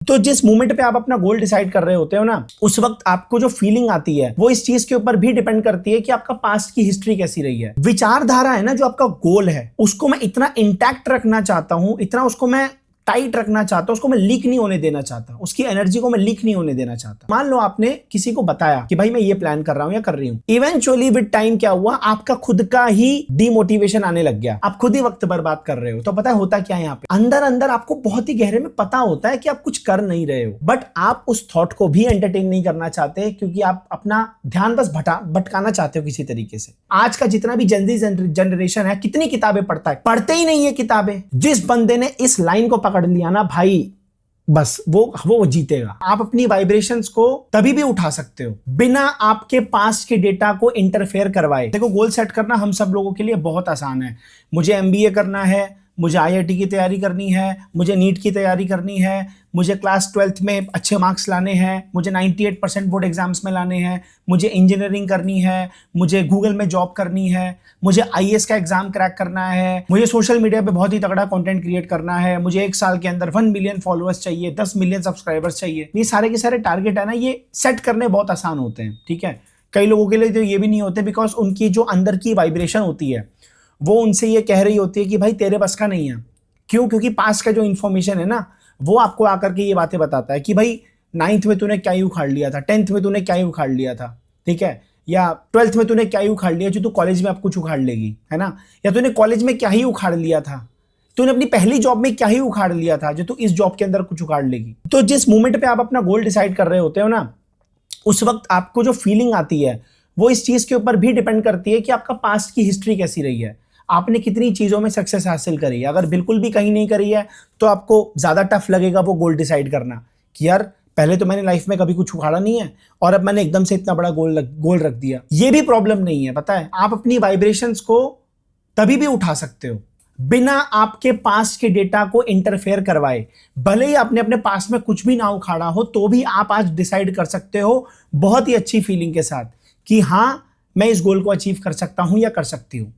तो जिस मोमेंट पे आप अपना गोल डिसाइड कर रहे होते हो ना, उस वक्त आपको जो फीलिंग आती है वो इस चीज के ऊपर भी डिपेंड करती है कि आपका पास्ट की हिस्ट्री कैसी रही है। विचारधारा है ना, जो आपका गोल है उसको मैं इतना इंटैक्ट रखना चाहता हूं, इतना उसको मैं टाइट रखना चाहता हूं, उसको मैं लीक नहीं होने देना चाहता, उसकी एनर्जी को मैं लीक नहीं होने देना चाहता। मान लो आपने किसी को बताया कि भाई मैं ये प्लान कर रहा हूं या कर रही हूं, इवेंचुअली विद टाइम क्या हुआ, आपका खुद का ही डिमोटिवेशन आने लग गया, आप खुद ही वक्त बर्बाद कर रहे हो। तो पता है होता क्या है, यहाँ पे अंदर अंदर आपको बहुत ही गहरे में पता होता है कि आप कुछ कर नहीं रहे हो, बट आप उस थॉट को भी एंटरटेन नहीं करना चाहते क्योंकि आप अपना ध्यान बस भटकाना चाहते हो किसी तरीके से। आज का जितना भी जनजी जनरेशन है, कितनी किताबें पढ़ता है, पढ़ते ही नहीं है किताबें। जिस बंदे ने इस लाइन को पकड़ लिया ना भाई, बस वो जीतेगा। आप अपनी वाइब्रेशंस को तभी भी उठा सकते हो बिना आपके पास्ट के डेटा को इंटरफेयर करवाए। देखो, गोल सेट करना हम सब लोगों के लिए बहुत आसान है। मुझे एमबीए करना है, मुझे आईआईटी की तैयारी करनी है, मुझे नीट की तैयारी करनी है, मुझे क्लास 12th में अच्छे मार्क्स लाने हैं, मुझे 98% बोर्ड एग्जाम्स में लाने हैं, मुझे इंजीनियरिंग करनी है, मुझे गूगल में जॉब करनी है, मुझे आईएएस का एग्जाम क्रैक करना है, मुझे सोशल मीडिया पे बहुत ही तगड़ा कंटेंट क्रिएट करना है, मुझे 1 साल के अंदर 1 मिलियन फॉलोअर्स चाहिए, 10 मिलियन सब्सक्राइबर्स चाहिए। ये सारे के सारे टारगेट है ना, ये सेट करने बहुत आसान होते हैं, ठीक है। कई लोगों के लिए तो ये भी नहीं होते, बिकॉज उनकी जो अंदर की वाइब्रेशन होती है वो उनसे ये कह रही होती है कि भाई तेरे बस का नहीं है। क्यों? क्योंकि पास्ट का जो इन्फॉर्मेशन है ना, वो आपको आकर के ये बातें बताता है कि भाई 9th में तूने क्या ही उखाड़ लिया था, 10th में तूने क्या ही उखाड़ लिया था, ठीक है, या 12th में तूने क्या ही उखाड़ लिया जो तू कॉलेज में अब कुछ उखाड़ लेगी, है ना, या तूने कॉलेज में क्या ही उखाड़ लिया था, तूने अपनी पहली जॉब में क्या ही उखाड़ लिया था जो तू इस जॉब के अंदर कुछ उखाड़ लेगी। तो जिस मोमेंट पे आप अपना गोल डिसाइड कर रहे होते हो ना, उस वक्त आपको जो फीलिंग आती है वो इस चीज के ऊपर भी डिपेंड करती है कि आपका पास्ट की हिस्ट्री कैसी रही है, आपने कितनी चीजों में सक्सेस हासिल करी है। अगर बिल्कुल भी कहीं नहीं करी है तो आपको ज्यादा टफ लगेगा वो गोल डिसाइड करना कि यार पहले तो मैंने लाइफ में कभी कुछ उखाड़ा नहीं है और अब मैंने एकदम से इतना बड़ा गोल रख दिया। ये भी प्रॉब्लम नहीं है, पता है, आप अपनी वाइब्रेशंस को तभी भी उठा सकते हो बिना आपके पास्ट के डेटा को इंटरफेयर करवाए। भले ही आपने अपने पास्ट में कुछ भी ना उखाड़ा हो तो भी आप आज डिसाइड कर सकते हो बहुत ही अच्छी फीलिंग के साथ कि हाँ मैं इस गोल को अचीव कर सकता हूं या कर सकती हूं,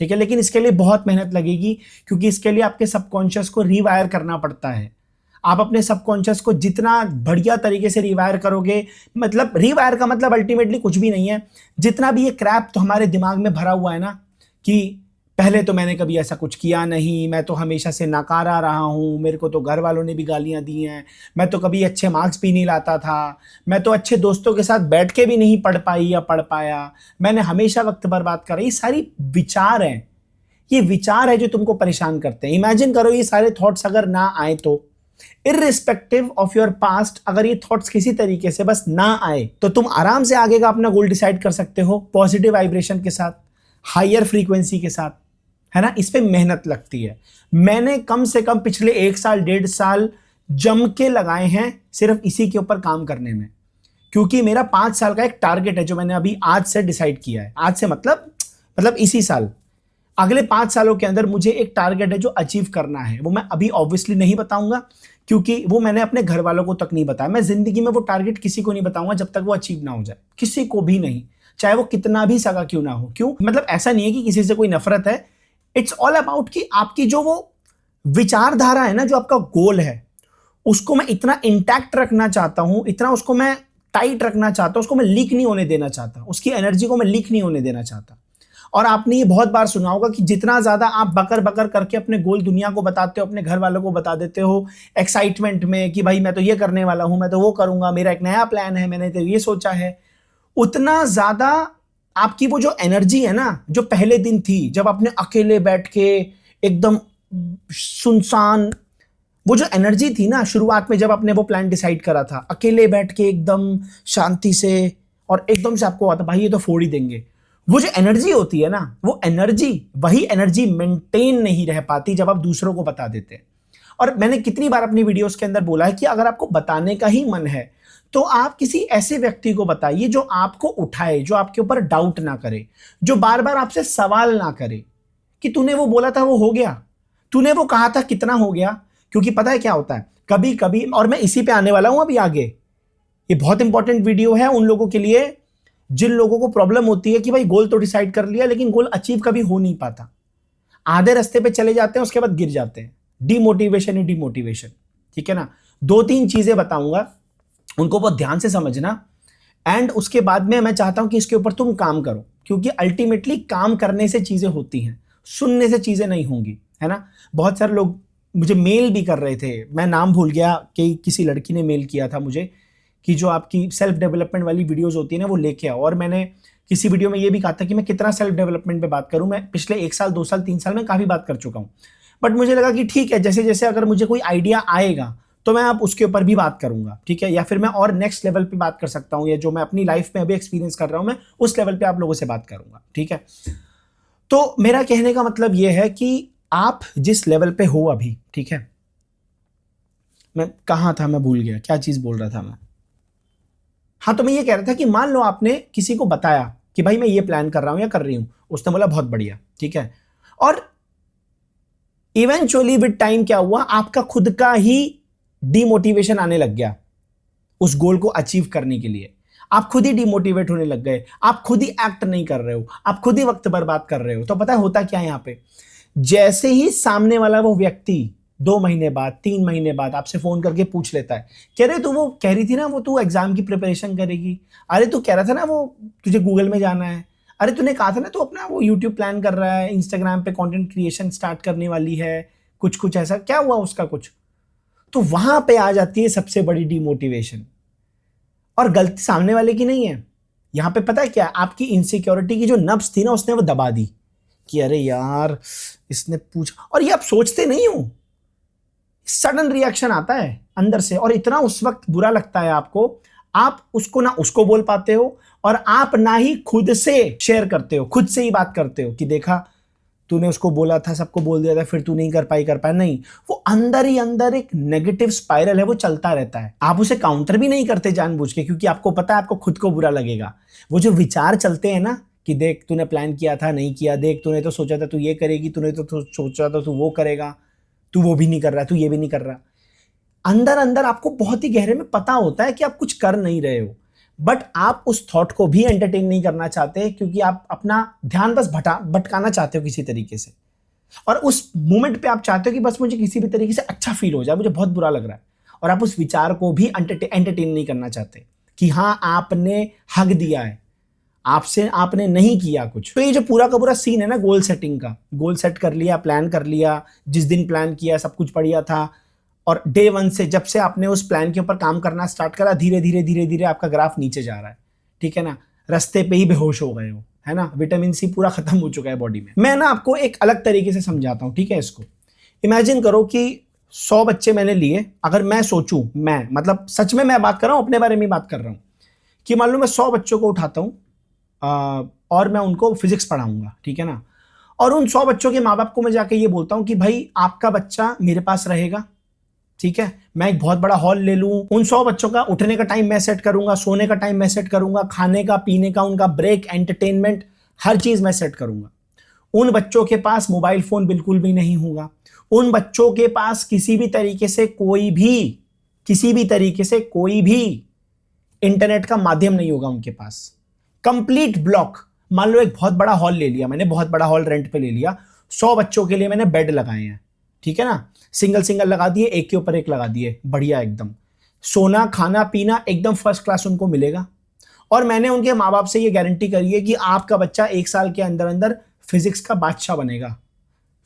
ठीक है। लेकिन इसके लिए बहुत मेहनत लगेगी क्योंकि इसके लिए आपके सबकॉन्शियस को रीवायर करना पड़ता है। आप अपने सबकॉन्शियस को जितना बढ़िया तरीके से रीवायर करोगे, मतलब रीवायर का मतलब अल्टीमेटली कुछ भी नहीं है, जितना भी ये क्रैप तो हमारे दिमाग में भरा हुआ है ना कि पहले तो मैंने कभी ऐसा कुछ किया नहीं, मैं तो हमेशा से नकारा रहा हूँ, मेरे को तो घर वालों ने भी गालियाँ दी हैं, मैं तो कभी अच्छे मार्क्स भी नहीं लाता था, मैं तो अच्छे दोस्तों के साथ बैठ के भी नहीं पढ़ पाई या पढ़ पाया, मैंने हमेशा वक्त बर्बाद करा। ये सारी विचार हैं, ये विचार है जो तुमको परेशान करते हैं। इमेजिन करो ये सारे थॉट्स अगर ना आए तो, इररिस्पेक्टिव ऑफ योर पास्ट, अगर ये थॉट्स किसी तरीके से बस ना आए तो तुम आराम से आगे का अपना गोल डिसाइड कर सकते हो पॉजिटिव वाइब्रेशन के साथ, हायर फ्रीक्वेंसी के साथ, है ना। इस पे मेहनत लगती है। मैंने कम से कम पिछले 1 साल 1.5 साल जम के लगाए हैं सिर्फ इसी के ऊपर काम करने में, क्योंकि मेरा 5 साल का एक टारगेट है जो मैंने अभी आज से डिसाइड किया है। आज से मतलब इसी साल, अगले 5 सालों के अंदर मुझे एक टारगेट है जो अचीव करना है। वो मैं अभी ऑब्वियसली नहीं बताऊंगा क्योंकि वो मैंने अपने घर वालों को तक नहीं बताया। मैं जिंदगी में वो टारगेट किसी को नहीं बताऊंगा जब तक वो अचीव ना हो जाए, किसी को भी नहीं, चाहे वो कितना भी सगा क्यों ना हो। क्यों? मतलब ऐसा नहीं है कि किसी से कोई नफरत है, इट्स ऑल अबाउट कि आपकी जो वो विचारधारा है ना, जो आपका गोल है, उसको मैं इतना इंटैक्ट रखना चाहता हूं, इतना उसको मैं टाइट रखना चाहता हूं, उसको मैं लीक नहीं होने देना चाहता, उसकी एनर्जी को मैं लीक नहीं होने देना चाहता। और आपने ये बहुत बार सुना होगा कि जितना ज्यादा आप बकर बकर करके अपने गोल दुनिया को बताते हो, अपने घर वालों को बता देते हो एक्साइटमेंट में कि भाई मैं तो ये करने वाला हूं, मैं तो वो करूंगा, मेरा एक नया प्लान है, मैंने तो ये सोचा है, उतना ज्यादा आपकी वो जो एनर्जी है ना, जो पहले दिन थी जब आपने अकेले बैठ के एकदम सुनसान, वो जो एनर्जी थी ना शुरुआत में जब आपने वो प्लान डिसाइड करा था, अकेले बैठ के एकदम शांति से, और एकदम से आपको आता भाई ये तो फोड़ ही देंगे, वो जो एनर्जी होती है ना, वो एनर्जी, वही एनर्जी मेंटेन नहीं रह पाती जब आप दूसरों को बता देते हैं। और मैंने कितनी बार अपनी वीडियोस के अंदर बोला है कि अगर आपको बताने का ही मन है तो आप किसी ऐसे व्यक्ति को बताइए जो आपको उठाए, जो आपके ऊपर डाउट ना करे, जो बार बार आपसे सवाल ना करे कि तूने वो बोला था वो हो गया, तूने वो कहा था कितना हो गया। क्योंकि पता है क्या होता है कभी कभी, और मैं इसी पे आने वाला हूं अभी आगे, ये बहुत इंपॉर्टेंट वीडियो है उन लोगों के लिए जिन लोगों को प्रॉब्लम होती है कि भाई गोल तो डिसाइड कर लिया लेकिन गोल अचीव कभी हो नहीं पाता, आधे रास्ते पे चले जाते हैं उसके बाद गिर जाते हैं, डिमोटिवेशन ही डिमोटिवेशन, ठीक है ना। 2-3 चीजें बताऊंगा, उनको बहुत ध्यान से समझना, एंड उसके बाद में मैं चाहता हूं कि इसके ऊपर तुम काम करो, क्योंकि अल्टीमेटली काम करने से चीजें होती हैं, सुनने से चीजें नहीं होंगी, है ना। बहुत सारे लोग मुझे मेल भी कर रहे थे, मैं नाम भूल गया कि किसी लड़की ने मेल किया था मुझे कि जो आपकी सेल्फ डेवलपमेंट वाली वीडियोस होती है ना वो लेके आओ, और मैंने किसी वीडियो में ये भी कहा था कि मैं कितना सेल्फ डेवलपमेंट पे बात करूं, मैं पिछले 1 साल 2 साल 3 साल में काफी बात कर चुका हूं, बट मुझे लगा कि ठीक है, जैसे जैसे अगर मुझे कोई आइडिया आएगा तो मैं अब उसके ऊपर भी बात करूंगा, ठीक है, या फिर मैं और नेक्स्ट लेवल पे बात कर सकता हूं, या जो मैं अपनी लाइफ में अभी एक्सपीरियंस कर रहा हूं मैं उस लेवल पे आप लोगों से बात करूंगा, ठीक है। तो मेरा कहने का मतलब यह है कि आप जिस लेवल पे हो अभी, ठीक है, मैं कहां था, मैं भूल गया क्या चीज बोल रहा था मैं। हाँ, तो मैं ये कह रहा था कि मान लो आपने किसी को बताया कि भाई मैं ये प्लान कर रहा हूं या कर रही हूं, उसने बोला बहुत बढ़िया, ठीक है, और इवेंचुअली विद टाइम क्या हुआ, आपका खुद का ही डिमोटिवेशन आने लग गया उस गोल को अचीव करने के लिए, आप खुद ही डिमोटिवेट होने लग गए, आप खुद ही एक्ट नहीं कर रहे हो, आप खुद ही वक्त बर्बाद कर रहे हो। तो पता है होता क्या है यहां पे, जैसे ही सामने वाला वो व्यक्ति 2 महीने बाद 3 महीने बाद आपसे फोन करके पूछ लेता है, कह रहे तू वो कह रही थी ना वो तू एग्जाम की प्रिपरेशन करेगी, अरे तू कह रहा था ना वो तुझे गूगल में जाना है, अरे तूने कहा था ना तू अपना वो यूट्यूब प्लान कर रहा है, इंस्टाग्राम पे कंटेंट क्रिएशन स्टार्ट करने वाली है, कुछ कुछ ऐसा क्या हुआ उसका कुछ। तो वहां पे आ जाती है सबसे बड़ी डिमोटिवेशन, और गलती सामने वाले की नहीं है यहां पे, पता है क्या, आपकी इनसिक्योरिटी की जो नब्ज थी ना उसने वो दबा दी कि अरे यार इसने पूछा, और ये आप सोचते नहीं हो, सडन रिएक्शन आता है अंदर से, और इतना उस वक्त बुरा लगता है आपको, आप उसको ना उसको बोल पाते हो, और आप ना ही खुद से शेयर करते हो, खुद से ही बात करते हो कि देखा तूने उसको बोला था, सबको बोल दिया था, फिर तू नहीं कर पाई नहीं, वो अंदर ही अंदर एक नेगेटिव स्पाइरल है, वो चलता रहता है। आप उसे काउंटर भी नहीं करते जानबूझ के, क्योंकि आपको पता है आपको खुद को बुरा लगेगा। वो जो विचार चलते हैं ना कि देख तूने प्लान किया था नहीं किया, देख तूने तो सोचा था तू ये करेगी, तूने तो सोचा था तू वो करेगा, तू वो भी नहीं कर रहा, तू ये भी नहीं कर रहा, अंदर अंदर आपको बहुत ही गहरे में पता होता है कि आप कुछ कर नहीं रहे हो, बट आप उस थॉट को भी एंटरटेन नहीं करना चाहते, क्योंकि आप अपना ध्यान बस भटकाना चाहते हो किसी तरीके से, और उस मोमेंट पे आप चाहते हो कि बस मुझे किसी भी तरीके से अच्छा फील हो जाए, मुझे बहुत बुरा लग रहा है, और आप उस विचार को भी एंटरटेन नहीं करना चाहते कि हाँ आपने हक दिया है, आपसे आपने नहीं किया कुछ। तो ये जो पूरा का पूरा सीन है ना गोल सेटिंग का, गोल सेट कर लिया, प्लान कर लिया, जिस दिन प्लान किया सब कुछ बढ़िया था, और डे 1 से जब से आपने उस प्लान के ऊपर काम करना स्टार्ट करा, धीरे धीरे धीरे धीरे आपका ग्राफ नीचे जा रहा है, ठीक है ना, रास्ते पे ही बेहोश हो गए हो, है ना, विटामिन सी पूरा खत्म हो चुका है बॉडी में। मैं ना आपको एक अलग तरीके से समझाता हूं, ठीक है। इसको इमेजिन करो कि 100 बच्चे मैंने लिए, अगर मैं सोचूं, मैं मतलब सच में मैं बात कर रहा हूं, अपने बारे में बात कर रहा हूं, कि मान लो मैं 100 बच्चों को उठाता हूं और मैं उनको फिजिक्स पढ़ाऊंगा, ठीक है ना, और उन 100 बच्चों के माँ बाप को मैं जाके ये बोलता हूं कि भाई आपका बच्चा मेरे पास रहेगा, ठीक है, मैं एक बहुत बड़ा हॉल ले लूं, उन 100 बच्चों का उठने का टाइम मैं सेट करूंगा, सोने का टाइम मैं सेट करूंगा, खाने का पीने का उनका ब्रेक, एंटरटेनमेंट, हर चीज मैं सेट करूंगा। उन बच्चों के पास मोबाइल फोन बिल्कुल भी नहीं होगा, उन बच्चों के पास किसी भी तरीके से कोई भी इंटरनेट का माध्यम नहीं होगा उनके पास, कंप्लीट ब्लॉक। मान लो एक बहुत बड़ा हॉल ले लिया मैंने, बहुत बड़ा हॉल रेंट पे ले लिया, 100 बच्चों के लिए मैंने बेड लगाए हैं, ठीक है ना, सिंगल सिंगल लगा दिए, एक के ऊपर एक लगा दिए, बढ़िया एकदम, सोना खाना पीना एकदम फर्स्ट क्लास उनको मिलेगा, और मैंने उनके माँ बाप से ये गारंटी करी है कि आपका बच्चा 1 साल के अंदर अंदर फिजिक्स का बादशाह बनेगा।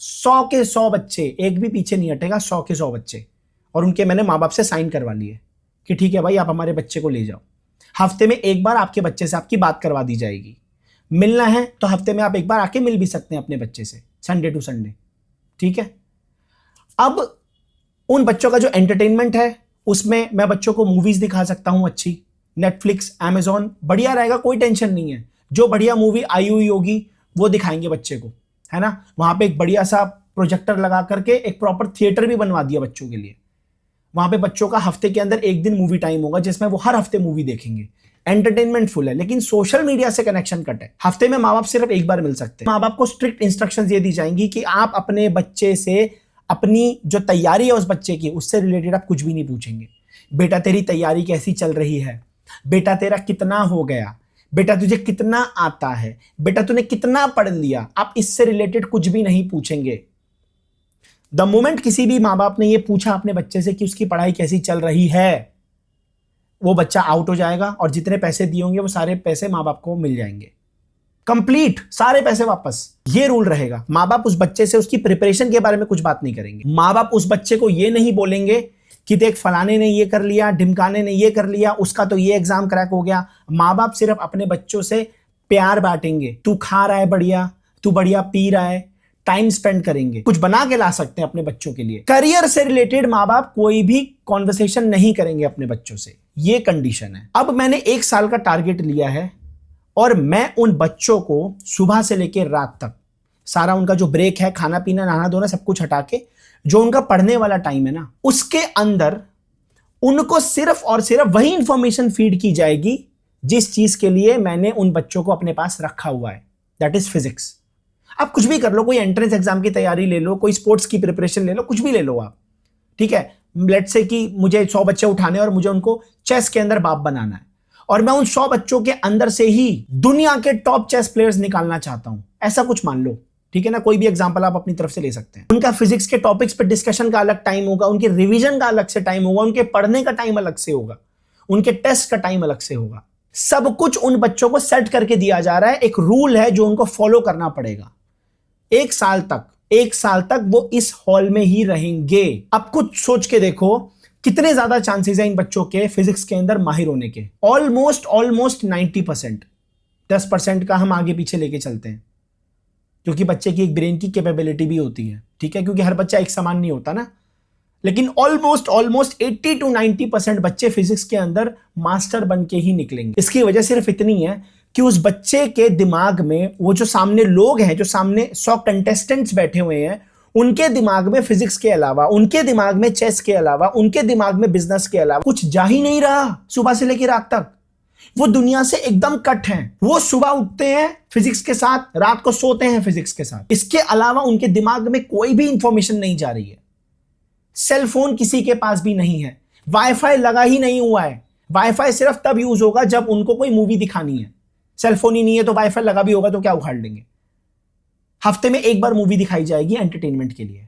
100 के 100 बच्चे, एक भी पीछे नहीं हटेगा, 100 के 100 बच्चे, और उनके मैंने माँ बाप से साइन करवा लिए कि ठीक है भाई आप हमारे बच्चे को ले जाओ, हफ्ते में एक बार आपके बच्चे से आपकी बात करवा दी जाएगी, मिलना है तो हफ्ते में आप एक बार आके मिल भी सकते हैं अपने बच्चे से, संडे टू संडे, ठीक है। अब उन बच्चों का जो एंटरटेनमेंट है उसमें मैं बच्चों को मूवीज दिखा सकता हूं अच्छी, नेटफ्लिक्स अमेजॉन बढ़िया रहेगा, कोई टेंशन नहीं है, जो बढ़िया मूवी आई हुई होगी वो दिखाएंगे बच्चे को, है ना। वहां पे एक बढ़िया सा प्रोजेक्टर लगा करके एक प्रॉपर थिएटर भी बनवा दिया बच्चों के लिए, वहां पे बच्चों का हफ्ते के अंदर एक दिन मूवी टाइम होगा जिसमें वो हर हफ्ते मूवी देखेंगे, एंटरटेनमेंट फुल है, लेकिन सोशल मीडिया से कनेक्शन कट है। हफ्ते में माँ बाप सिर्फ एक बार मिल सकते हैं। माँ बाप को स्ट्रिक्ट इंस्ट्रक्शंस ये दी जाएंगी कि आप अपने बच्चे से अपनी जो तैयारी है उस बच्चे की, उससे रिलेटेड आप कुछ भी नहीं पूछेंगे। बेटा तेरी तैयारी कैसी चल रही है, बेटा तेरा कितना हो गया, बेटा तुझे कितना आता है, बेटा तूने कितना पढ़ लिया, आप इससे रिलेटेड कुछ भी नहीं पूछेंगे। द मोमेंट किसी भी माँ बाप ने ये पूछा अपने बच्चे से कि उसकी पढ़ाई कैसी चल रही है, वो बच्चा आउट हो जाएगा और जितने पैसे दिए होंगे वो सारे पैसे माँ बाप को मिल जाएंगे, कंप्लीट सारे पैसे वापस। ये रूल रहेगा। माँ बाप उस बच्चे से उसकी प्रिपरेशन के बारे में कुछ बात नहीं करेंगे। माँ बाप उस बच्चे को ये नहीं बोलेंगे कि देख फलाने ने ये कर लिया, ढिमकाने ने ये कर लिया, उसका तो ये एग्जाम क्रैक हो गया। माँ बाप सिर्फ अपने बच्चों से प्यार बांटेंगे। तू खा रहा है बढ़िया, तू बढ़िया पी रहा है, टाइम स्पेंड करेंगे, कुछ बना के ला सकते हैं अपने बच्चों के लिए। करियर से रिलेटेड माँ बाप कोई भी कॉन्वर्सेशन नहीं करेंगे अपने बच्चों से, ये कंडीशन है। अब मैंने 1 साल का टारगेट लिया है और मैं उन बच्चों को सुबह से लेकर रात तक सारा उनका जो ब्रेक है, खाना पीना नहाना धोना सब कुछ हटा के जो उनका पढ़ने वाला टाइम है ना, उसके अंदर उनको सिर्फ और सिर्फ वही इंफॉर्मेशन फीड की जाएगी जिस चीज के लिए मैंने उन बच्चों को अपने पास रखा हुआ है, दैट इज फिजिक्स। आप कुछ भी कर लो, कोई एंट्रेंस एग्जाम की तैयारी ले लो, कोई स्पोर्ट्स की प्रिपरेशन ले लो, कुछ भी ले लो आप, ठीक है। लेट्स से कि मुझे 100 बच्चे उठाने और मुझे उनको चेस के अंदर बाप बनाना है और मैं उन 100 बच्चों के अंदर से ही दुनिया के टॉप चेस प्लेयर्स निकालना चाहता हूं, ऐसा कुछ मान लो, ठीक है ना। कोई भी एग्जांपल आप अपनी तरफ से ले सकते हैं। उनका फिजिक्स के टॉपिक्स पे डिस्कशन का अलग टाइम होगा, उनके रिवीजन का अलग से टाइम होगा, उनके पढ़ने का टाइम अलग से होगा, उनके टेस्ट का टाइम अलग से होगा। सब कुछ उन बच्चों को सेट करके दिया जा रहा है। एक रूल है जो उनको फॉलो करना पड़ेगा। 1 साल तक वो इस हॉल में ही रहेंगे। अब कुछ सोच के देखो कितने ज्यादा चांसेस हैं इन बच्चों के फिजिक्स के अंदर माहिर होने के। ऑलमोस्ट 90%। 10% का हम आगे पीछे लेके चलते हैं क्योंकि बच्चे की एक ब्रेन की कैपेबिलिटी भी होती है, ठीक है, क्योंकि हर बच्चा एक समान नहीं होता ना। लेकिन ऑलमोस्ट 80 to 90% बच्चे फिजिक्स के अंदर मास्टर बन के ही निकलेंगे। इसकी वजह सिर्फ इतनी है कि उस बच्चे के दिमाग में वो जो सामने लोग हैं, जो सामने 100 कंटेस्टेंट्स बैठे हुए हैं, उनके दिमाग में फिजिक्स के अलावा, उनके दिमाग में चेस के अलावा, उनके दिमाग में बिजनेस के अलावा कुछ जा ही नहीं रहा। सुबह से लेकर रात तक वो दुनिया से एकदम कट हैं। वो सुबह उठते हैं फिजिक्स के साथ, रात को सोते हैं फिजिक्स के साथ। इसके अलावा उनके दिमाग में कोई भी इंफॉर्मेशन नहीं जा रही है। सेल फोन किसी के पास भी नहीं है, वाईफाई लगा ही नहीं हुआ है। वाईफाई सिर्फ तब यूज होगा जब उनको कोई मूवी दिखानी है। सेल फोन ही नहीं है तो वाईफाई लगा भी होगा तो क्या उखाड़ लेंगे। हफ्ते में 1 बार मूवी दिखाई जाएगी एंटरटेनमेंट के लिए।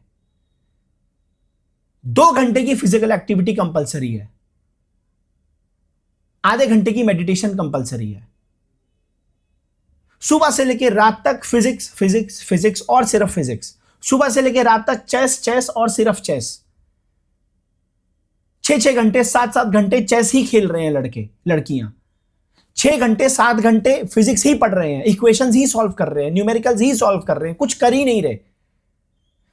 2 घंटे की फिजिकल एक्टिविटी कंपलसरी है, आधे घंटे की मेडिटेशन कंपलसरी है। सुबह से लेकर रात तक फिजिक्स फिजिक्स फिजिक्स और सिर्फ फिजिक्स। सुबह से लेकर रात तक चेस चेस और सिर्फ चेस। 6 घंटे 7 घंटे चेस ही खेल रहे हैं लड़के लड़कियां। 6 घंटे 7 घंटे फिजिक्स ही पढ़ रहे हैं, इक्वेशंस ही सॉल्व कर रहे हैं, न्यूमेरिकल्स ही सॉल्व कर रहे हैं, कुछ कर ही नहीं रहे।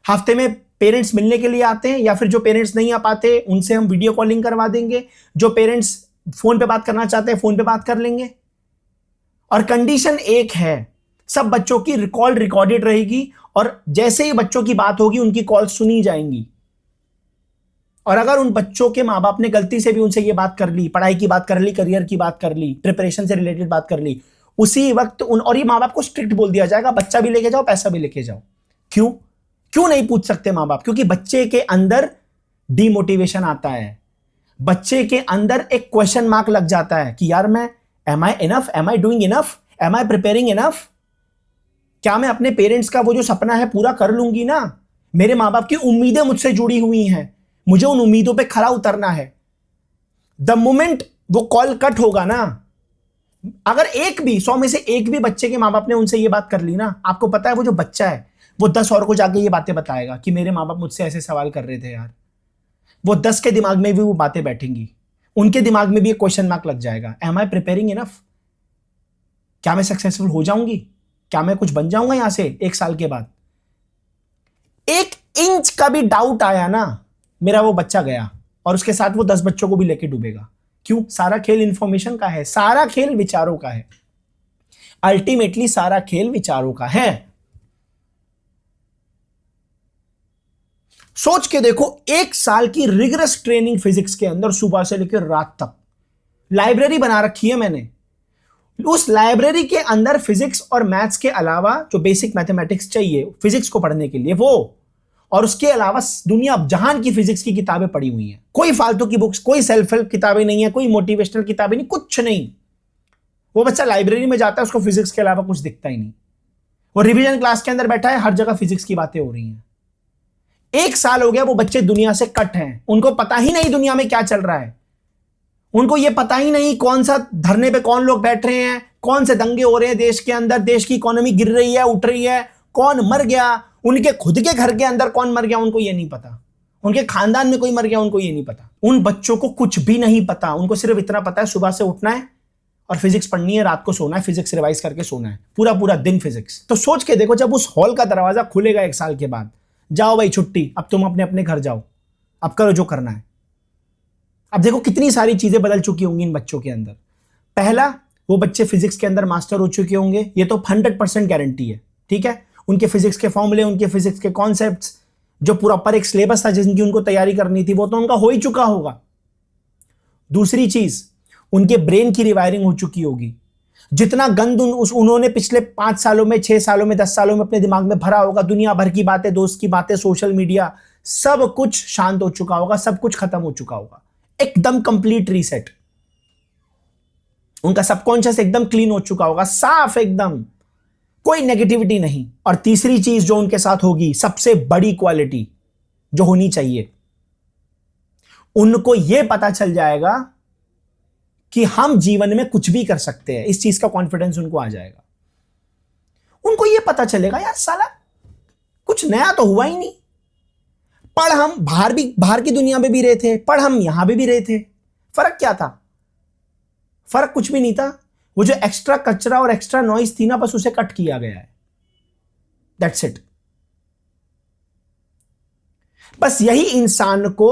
हफ्ते में पेरेंट्स मिलने के लिए आते हैं या फिर जो पेरेंट्स नहीं आ पाते उनसे हम वीडियो कॉलिंग करवा देंगे। जो पेरेंट्स फोन पे बात करना चाहते हैं फोन पे बात कर लेंगे। और कंडीशन एक है, सब बच्चों की कॉल रिकॉर्डेड रहेगी और जैसे ही बच्चों की बात होगी उनकी कॉल सुनी जाएंगी। और अगर उन बच्चों के माँ बाप ने गलती से भी उनसे ये बात कर ली, पढ़ाई की बात कर ली, करियर की बात कर ली, प्रिपरेशन से रिलेटेड बात कर ली, उसी वक्त और ये माँ बाप को स्ट्रिक्ट बोल दिया जाएगा, बच्चा भी लेके जाओ, पैसा भी लेके जाओ। क्यों नहीं पूछ सकते माँ बाप? क्योंकि बच्चे के अंदर डीमोटिवेशन आता है, बच्चे के अंदर एक क्वेश्चन मार्क लग जाता है कि यार मैं am I enough, am I doing enough, am I preparing enough, क्या मैं अपने पेरेंट्स का वो जो सपना है पूरा कर लूंगी ना? मेरे माँ बाप की उम्मीदें मुझसे जुड़ी हुई हैं, मुझे उन उम्मीदों पे खरा उतरना है। द मोमेंट वो कॉल कट होगा ना, अगर 100 में से 1 भी बच्चे के माँ बाप ने उनसे ये बात कर ली ना, आपको पता है वो जो बच्चा है वो 10 और को जाके ये बातें बताएगा कि मेरे माँ बाप मुझसे ऐसे सवाल कर रहे थे यार। वो 10 के दिमाग में भी वो बातें बैठेंगी, उनके दिमाग में भी एक क्वेश्चन मार्क लग जाएगा, एम आई प्रिपेयरिंग इनफ? क्या मैं सक्सेसफुल हो जाऊंगी? क्या मैं कुछ बन जाऊंगा यहां से 1 साल के बाद? 1 इंच का भी डाउट आया ना, मेरा वो बच्चा गया और उसके साथ वो 10 बच्चों को भी लेके डूबेगा। क्यों? सारा खेल इंफॉर्मेशन का है, सारा खेल विचारों का है। अल्टीमेटली सारा खेल विचारों का है। सोच के देखो, 1 साल की रिगरस ट्रेनिंग फिजिक्स के अंदर सुबह से लेकर रात तक। लाइब्रेरी बना रखी है मैंने, उस लाइब्रेरी के अंदर फिजिक्स और मैथ्स के अलावा जो बेसिक मैथमेटिक्स चाहिए फिजिक्स को पढ़ने के लिए वो, और उसके अलावा दुनिया जहान की फिजिक्स की किताबें पड़ी हुई हैं। कोई फालतू की बुक्स, कोई सेल्फ हेल्प किताबें नहीं है, कोई मोटिवेशनल किताबें नहीं, कुछ नहीं। वो बच्चा लाइब्रेरी में जाता है, उसको फिजिक्स के अलावा कुछ दिखता ही नहीं। वो रिवीजन क्लास के अंदर बैठा है, हर जगह फिजिक्स की बातें हो रही हैं। 1 साल हो गया वो बच्चे दुनिया से कट हैं, उनको पता ही नहीं दुनिया में क्या चल रहा है, उनको ये पता ही नहीं कौन सा धरने पे कौन लोग बैठ रहे हैं, कौन से दंगे हो रहे हैं देश के अंदर, देश की इकोनॉमी गिर रही है उठ रही है, कौन मर गया, उनके खुद के घर के अंदर कौन मर गया उनको ये नहीं पता, उनके खानदान में कोई मर गया उनको ये नहीं पता। उन बच्चों को कुछ भी नहीं पता, उनको सिर्फ इतना पता है सुबह से उठना है और फिजिक्स पढ़नी है, रात को सोना है, फिजिक्स रिवाइज करके सोना है, पूरा पूरा दिन फिजिक्स। तो सोच के देखो जब उस हॉल का दरवाजा खुलेगा 1 साल के बाद, जाओ भाई छुट्टी, अब तुम अपने अपने घर जाओ, अब करो जो करना है। अब देखो कितनी सारी चीजें बदल चुकी होंगी इन बच्चों के अंदर। पहला, वो बच्चे फिजिक्स के अंदर मास्टर हो चुके होंगे, ये तो 100% गारंटी है, ठीक है। उनके फिजिक्स के फॉर्मूले, उनके फिजिक्स के कॉन्सेप्ट्स, जो प्रॉपर एक सिलेबस था जिनकी उनको तैयारी करनी थी, वो तो उनका हो ही चुका होगा। दूसरी चीज, उनके ब्रेन की रिवायरिंग हो चुकी होगी। जितना गंद उन्होंने पिछले 5 सालों में, 6 सालों में, 10 सालों में अपने दिमाग में भरा होगा, दुनिया भर की बातें, दोस्त की बातें, सोशल मीडिया, सब कुछ शांत हो चुका होगा, सब कुछ खत्म हो चुका होगा, एकदम कंप्लीट रीसेट। उनका सबकॉन्शियस एकदम क्लीन हो चुका होगा, साफ एकदम, कोई नेगेटिविटी नहीं। और तीसरी चीज जो उनके साथ होगी, सबसे बड़ी क्वालिटी जो होनी चाहिए, उनको यह पता चल जाएगा कि हम जीवन में कुछ भी कर सकते हैं। इस चीज का कॉन्फिडेंस उनको आ जाएगा। उनको यह पता चलेगा यार साला कुछ नया तो हुआ ही नहीं, पढ़ हम बाहर की दुनिया में भी रहे थे, पढ़ हम यहां भी रहे थे, फर्क क्या था? फर्क कुछ भी नहीं था। वो जो एक्स्ट्रा कचरा और एक्स्ट्रा नॉइज थी ना, बस उसे कट किया गया है, दैट्स इट। बस यही इंसान को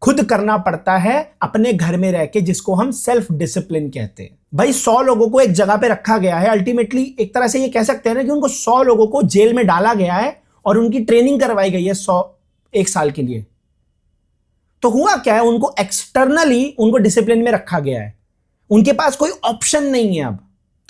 खुद करना पड़ता है अपने घर में रह के, जिसको हम सेल्फ डिसिप्लिन कहते हैं। भाई 100 लोगों को एक जगह पे रखा गया है, अल्टीमेटली एक तरह से ये कह सकते हैं ना कि उनको 100 लोगों को जेल में डाला गया है और उनकी ट्रेनिंग करवाई गई है 1 साल के लिए। तो हुआ क्या है, उनको एक्सटर्नली उनको डिसिप्लिन में रखा गया है, उनके पास कोई ऑप्शन नहीं है।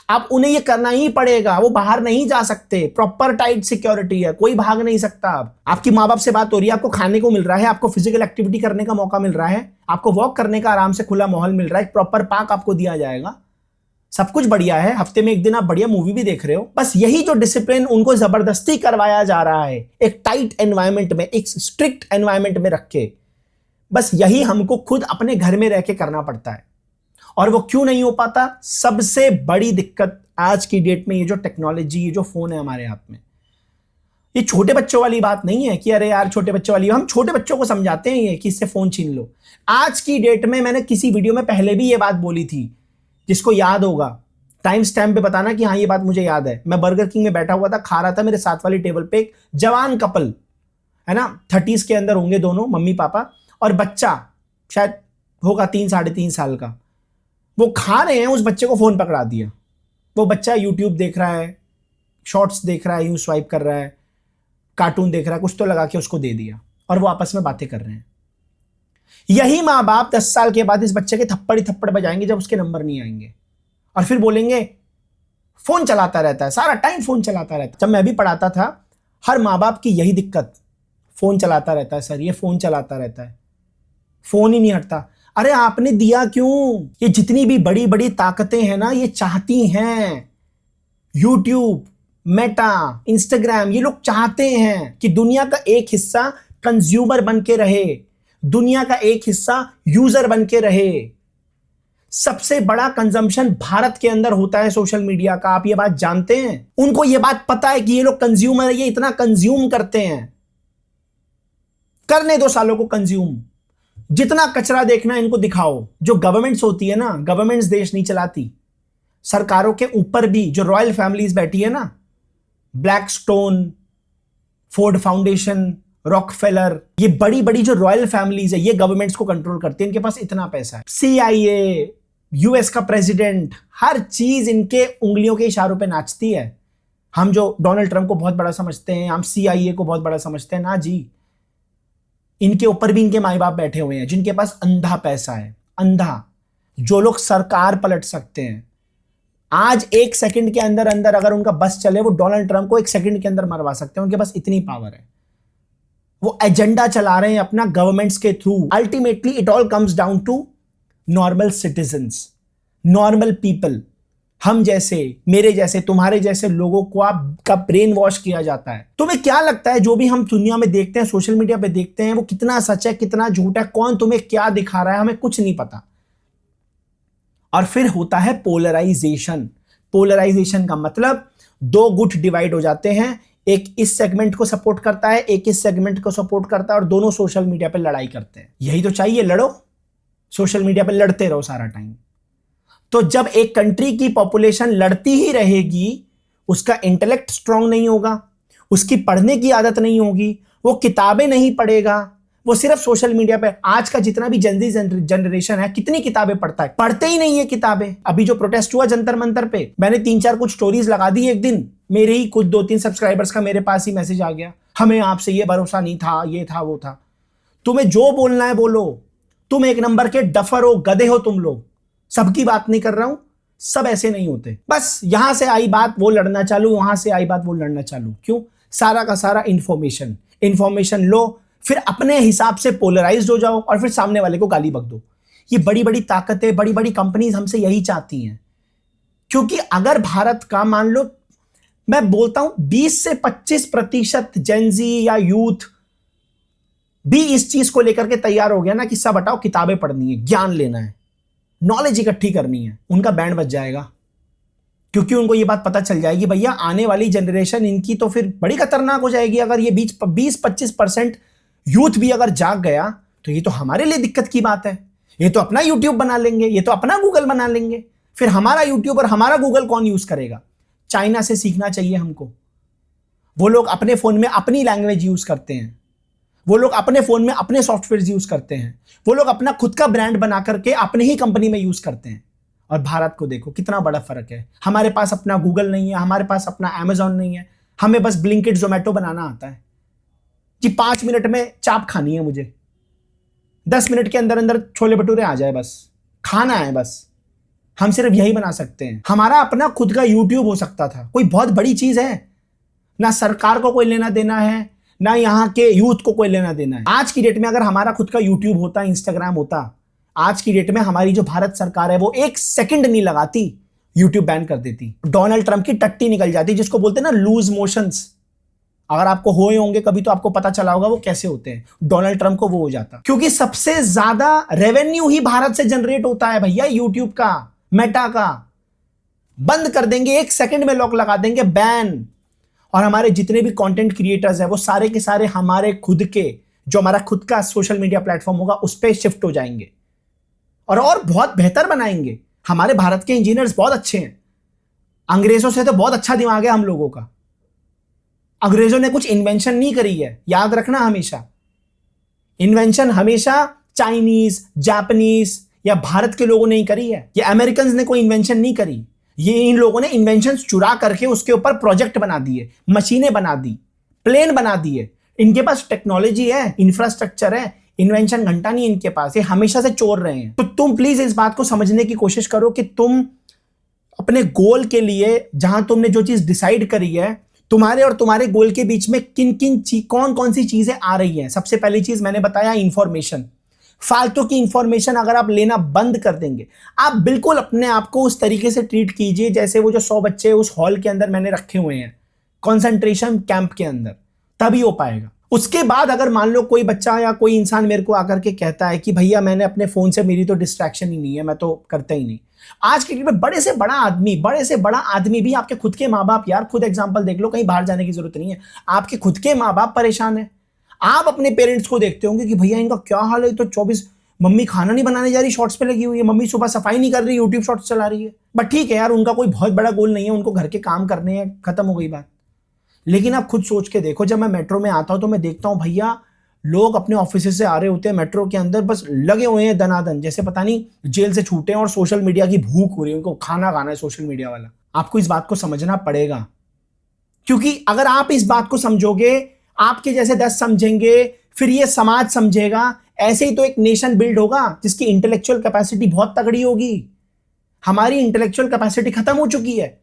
अब उन्हें ये करना ही पड़ेगा, वो बाहर नहीं जा सकते, प्रॉपर टाइट सिक्योरिटी है, कोई भाग नहीं सकता। अब आपकी माँ बाप से बात हो रही है, आपको खाने को मिल रहा है, आपको फिजिकल एक्टिविटी करने का मौका मिल रहा है, आपको वॉक करने का आराम से खुला माहौल मिल रहा है, प्रॉपर पार्क आपको दिया जाएगा, सब कुछ बढ़िया है। हफ्ते में 1 दिन आप बढ़िया मूवी भी देख रहे हो। बस यही जो डिसिप्लिन उनको जबरदस्ती करवाया जा रहा है, एक टाइट एनवायरमेंट में, एक स्ट्रिक्ट एनवायरमेंट में रख के, बस यही हमको खुद अपने घर में रह के करना पड़ता है। और वो क्यों नहीं हो पाता? सबसे बड़ी दिक्कत आज की डेट में ये जो टेक्नोलॉजी, ये जो फोन है हमारे हाथ में, ये छोटे बच्चों वाली बात नहीं है कि अरे यार छोटे बच्चों वाली, हम छोटे बच्चों को समझाते हैं ये कि इससे फोन छीन लो। आज की डेट में, मैंने किसी वीडियो में पहले भी ये बात बोली थी, जिसको याद होगा टाइम स्टैम्प पे बताना कि हाँ ये बात मुझे याद है। मैं बर्गर किंग में बैठा हुआ था, खा रहा था, मेरे साथ वाली टेबल पे एक जवान कपल है ना, 30s के अंदर होंगे दोनों, मम्मी पापा, और बच्चा शायद होगा 3 साढ़े 3 साल का। वो खा रहे हैं, उस बच्चे को फोन पकड़ा दिया। वो बच्चा यूट्यूब देख रहा है, शॉर्ट्स देख रहा है, यूं स्वाइप कर रहा है, कार्टून देख रहा है, कुछ तो लगा के उसको दे दिया, और वो आपस में बातें कर रहे हैं। यही माँ बाप 10 साल के बाद इस बच्चे के थप्पड़ ही थप्पड़ बजाएंगे जब उसके नंबर नहीं आएंगे, और फिर बोलेंगे फोन चलाता रहता है, सारा टाइम फोन चलाता रहता है। जब मैं भी पढ़ाता था, हर माँ बाप की यही दिक्कत, फोन चलाता रहता है सर, ये फोन चलाता रहता है, फोन ही नहीं हटता। अरे आपने दिया क्यों? ये जितनी भी बड़ी बड़ी ताकतें हैं ना, ये चाहती हैं, यूट्यूब, मेटा, इंस्टाग्राम, ये लोग चाहते हैं कि दुनिया का एक हिस्सा कंज्यूमर बन के रहे, दुनिया का एक हिस्सा यूजर बन के रहे। सबसे बड़ा कंजम्पशन भारत के अंदर होता है सोशल मीडिया का, आप ये बात जानते हैं? उनको ये बात पता है कि ये लोग कंज्यूमर है, ये इतना कंज्यूम करते हैं। करने दो सालों को कंज्यूम, जितना कचरा देखना इनको दिखाओ। जो गवर्नमेंट्स होती है ना, गवर्नमेंट्स देश नहीं चलाती, सरकारों के ऊपर भी जो रॉयल फैमिलीज बैठी है ना, ब्लैकस्टोन, फोर्ड फाउंडेशन, रॉकफेलर, ये बड़ी बड़ी जो रॉयल फैमिलीज है, ये गवर्नमेंट्स को कंट्रोल करती है, इनके पास इतना पैसा है। CIA, US का प्रेसिडेंट, हर चीज इनके उंगलियों के इशारों पे नाचती है। हम जो डोनाल्ड ट्रंप को बहुत बड़ा समझते हैं, हम CIA को बहुत बड़ा समझते हैं ना जी, इनके ऊपर भी इनके माई बाप बैठे हुए हैं जिनके पास अंधा पैसा है, अंधा, जो लोग सरकार पलट सकते हैं। आज 1 सेकंड के अंदर अंदर अगर उनका बस चले, वो डोनाल्ड ट्रंप को 1 सेकंड के अंदर मरवा सकते हैं, उनके पास इतनी पावर है। वो एजेंडा चला रहे हैं अपना गवर्नमेंट्स के थ्रू। Ultimately it all comes down to normal citizens, normal people, हम जैसे, मेरे जैसे, तुम्हारे जैसे लोगों को आपका ब्रेन वॉश किया जाता है। तुम्हें क्या लगता है जो भी हम दुनिया में देखते हैं, सोशल मीडिया पे देखते हैं, वो कितना सच है, कितना झूठ है, कौन तुम्हें क्या दिखा रहा है, हमें कुछ नहीं पता। और फिर होता है पोलराइजेशन। पोलराइजेशन का मतलब दो गुट डिवाइड हो जाते हैं, एक इस सेगमेंट को सपोर्ट करता है, एक इस सेगमेंट को सपोर्ट करता है, और दोनों सोशल मीडिया पे लड़ाई करते हैं। यही तो चाहिए, लड़ो, सोशल मीडिया पे लड़ते रहो सारा टाइम। तो जब एक कंट्री की पॉपुलेशन लड़ती ही रहेगी, उसका इंटेलेक्ट स्ट्रांग नहीं होगा, उसकी पढ़ने की आदत नहीं होगी, वो किताबें नहीं पढ़ेगा, वो सिर्फ सोशल मीडिया पे। आज का जितना भी जनजी जनरेशन है, कितनी किताबें पढ़ता है? पढ़ते ही नहीं है किताबें। अभी जो प्रोटेस्ट हुआ जंतर मंतर पे, मैंने 3-4 कुछ स्टोरीज लगा दी एक दिन, मेरे ही कुछ 2-3 सब्सक्राइबर्स का मेरे पास ही मैसेज आ गया, हमें आपसे ये भरोसा नहीं था, ये था, वो था। तुम्हें जो बोलना है बोलो, तुम एक नंबर के डफर हो, गधे हो तुम लोग। सबकी बात नहीं कर रहा हूं, सब ऐसे नहीं होते। बस यहां से आई बात वो लड़ना चालू, वहां से आई बात वो लड़ना चालू। क्यों? सारा का सारा इंफॉर्मेशन लो, फिर अपने हिसाब से पोलराइज्ड हो जाओ, और फिर सामने वाले को गाली बक दो। ये बड़ी बड़ी ताकतें, बड़ी बड़ी कंपनीज हमसे यही चाहती हैं। क्योंकि अगर भारत का, मान लो मैं बोलता हूं 20 से 25% जेनजी या यूथ भी इस चीज को लेकर के तैयार हो गया ना कि सब हटाओ, किताबें पढ़नी है, ज्ञान लेना है, नॉलेज इकट्ठी करनी है, उनका बैंड बज जाएगा। क्योंकि उनको ये बात पता चल जाएगी, भैया आने वाली जनरेशन इनकी तो फिर बड़ी खतरनाक हो जाएगी। अगर ये 20-25% यूथ भी अगर जाग गया, तो ये तो हमारे लिए दिक्कत की बात है। ये तो अपना यूट्यूब बना लेंगे, ये तो अपना गूगल बना लेंगे। फिर हमारा यूट्यूब और हमारा गूगल कौन यूज करेगा? चाइना से सीखना चाहिए हमको। वो लोग अपने फोन में अपनी लैंग्वेज यूज करते हैं, वो लोग अपने फोन में अपने सॉफ्टवेयर यूज करते हैं, वो लोग अपना खुद का ब्रांड बना करके अपने ही कंपनी में यूज करते हैं। और भारत को देखो कितना बड़ा फर्क है। हमारे पास अपना गूगल नहीं है, हमारे पास अपना अमेजॉन नहीं है, हमें बस ब्लिंकिट, जोमेटो बनाना आता है कि 5 मिनट में चाप खानी है मुझे, 10 मिनट के अंदर अंदर छोले भटूरे आ जाए, बस खाना है, बस हम सिर्फ यही बना सकते हैं। हमारा अपना खुद का यूट्यूब हो सकता था, कोई बहुत बड़ी चीज है ना। सरकार को कोई लेना देना है, ना यहाँ के यूथ को कोई लेना देना है। आज की डेट में अगर हमारा खुद का यूट्यूब होता, इंस्टाग्राम होता, आज की डेट में हमारी जो भारत सरकार है वो 1 सेकंड नहीं लगाती, यूट्यूब बैन कर देती। डोनाल्ड ट्रंप की टट्टी निकल जाती, जिसको बोलते हैं ना लूज मोशंस। अगर आपको हुए होंगे कभी तो आपको पता चला होगा वो कैसे होते हैं। डोनाल्ड ट्रंप को वो हो जाता, क्योंकि सबसे ज्यादा रेवेन्यू ही भारत से जनरेट होता है भैया, यूट्यूब का, मेटा का। बंद कर देंगे, 1 सेकंड में लॉक लगा देंगे, बैन। और हमारे जितने भी कंटेंट क्रिएटर्स हैं वो सारे के सारे हमारे खुद के, जो हमारा खुद का सोशल मीडिया प्लेटफॉर्म होगा उस पर शिफ्ट हो जाएंगे, और बहुत बेहतर बनाएंगे। हमारे भारत के इंजीनियर्स बहुत अच्छे हैं, अंग्रेजों से तो बहुत अच्छा दिमाग है हम लोगों का। अंग्रेजों ने कुछ इन्वेंशन नहीं करी है, याद रखना हमेशा। इन्वेंशन हमेशा चाइनीज, जापानीज या भारत के लोगों ने ही करी है। ये अमेरिकन ने कोई इन्वेंशन नहीं करी, ये इन लोगों ने इन्वेंशन चुरा करके उसके ऊपर प्रोजेक्ट बना दिए, मशीनें बना दी, प्लेन बना दिए। इनके पास टेक्नोलॉजी है, इंफ्रास्ट्रक्चर है, इन्वेंशन घंटा नहीं इनके पास, ये हमेशा से चोर रहे हैं। तो तुम प्लीज इस बात को समझने की कोशिश करो कि तुम अपने गोल के लिए, जहां तुमने जो चीज डिसाइड करी है, तुम्हारे और तुम्हारे गोल के बीच में कौन कौन सी चीजें आ रही हैं। सबसे पहली चीज मैंने बताया, इंफॉर्मेशन। फालतू की इंफॉर्मेशन अगर आप लेना बंद कर देंगे, आप बिल्कुल अपने आप को उस तरीके से ट्रीट कीजिए जैसे वो जो 100 बच्चे उस हॉल के अंदर मैंने रखे हुए हैं, कंसंट्रेशन कैंप के अंदर, तभी हो पाएगा। उसके बाद अगर मान लो कोई बच्चा या कोई इंसान मेरे को आकर के कहता है कि भैया मैंने अपने फोन से, मेरी तो डिस्ट्रैक्शन ही नहीं है, मैं तो करता ही नहीं। आज के डेट में बड़े से बड़ा आदमी भी, आपके खुद के माँ बाप, यार खुद एग्जांपल देख लो, कहीं बाहर जाने की जरूरत नहीं है, आपके खुद के माँ बाप परेशान है। आप अपने पेरेंट्स को देखते होंगे कि भैया इनका क्या हाल है, तो 24, मम्मी खाना नहीं बनाने जा रही, शॉर्ट्स पे लगी हुई है, मम्मी सुबह सफाई नहीं कर रही, यूट्यूब शॉर्ट्स चला रही है। बट ठीक है यार, उनका कोई बहुत बड़ा गोल नहीं है, उनको घर के काम करने हैं, खत्म हो गई बात। लेकिन आप खुद सोच के देखो, जब मैं मेट्रो में आता हूं तो मैं देखता हूं भैया लोग अपने ऑफिस से आ रहे होते हैं मेट्रो के अंदर, बस लगे हुए हैं दनादन, जैसे पता नहीं जेल से छूटे हैं और सोशल मीडिया की भूख हो रही है, उनको खाना खाना है सोशल मीडिया वाला। आपको इस बात को समझना पड़ेगा, क्योंकि अगर आप इस बात को समझोगे, आपके जैसे 10 समझेंगे, फिर ये समाज समझेगा, ऐसे ही तो एक नेशन बिल्ड होगा जिसकी इंटेलेक्चुअल कैपेसिटी बहुत तगड़ी होगी। हमारी इंटेलेक्चुअल कैपेसिटी खत्म हो चुकी है।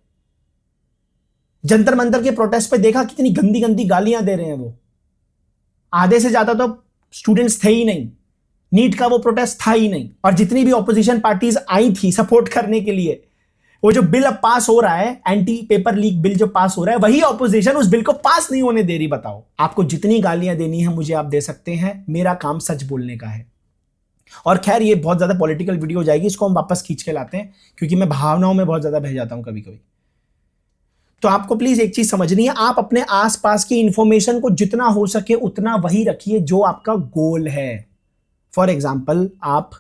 जंतर मंतर के प्रोटेस्ट पे देखा कितनी गंदी गंदी गालियां दे रहे हैं वो। आधे से ज्यादा तो स्टूडेंट्स थे ही नहीं, नीट का वो प्रोटेस्ट था ही नहीं, और जितनी भी ऑपोजिशन पार्टीज आई थी सपोर्ट करने के लिए, वो जो बिल अब पास हो रहा है, एंटी पेपर लीक बिल जो पास हो रहा है, वही ऑपोजिशन उस बिल को पास नहीं होने दे रही। बताओ, आपको जितनी गालियां देनी है मुझे आप दे सकते हैं, मेरा काम सच बोलने का है। और खैर ये बहुत ज्यादा पॉलिटिकल वीडियो हो जाएगी, इसको हम वापस खींच के लाते हैं, क्योंकि मैं भावनाओं में बहुत ज्यादा बह जाता हूं कभी कभी। तो आपको प्लीज एक चीज समझनी है, आप अपने आसपास की इंफॉर्मेशन को जितना हो सके उतना वही रखिए जो आपका गोल है। फॉर एग्जाम्पल, आप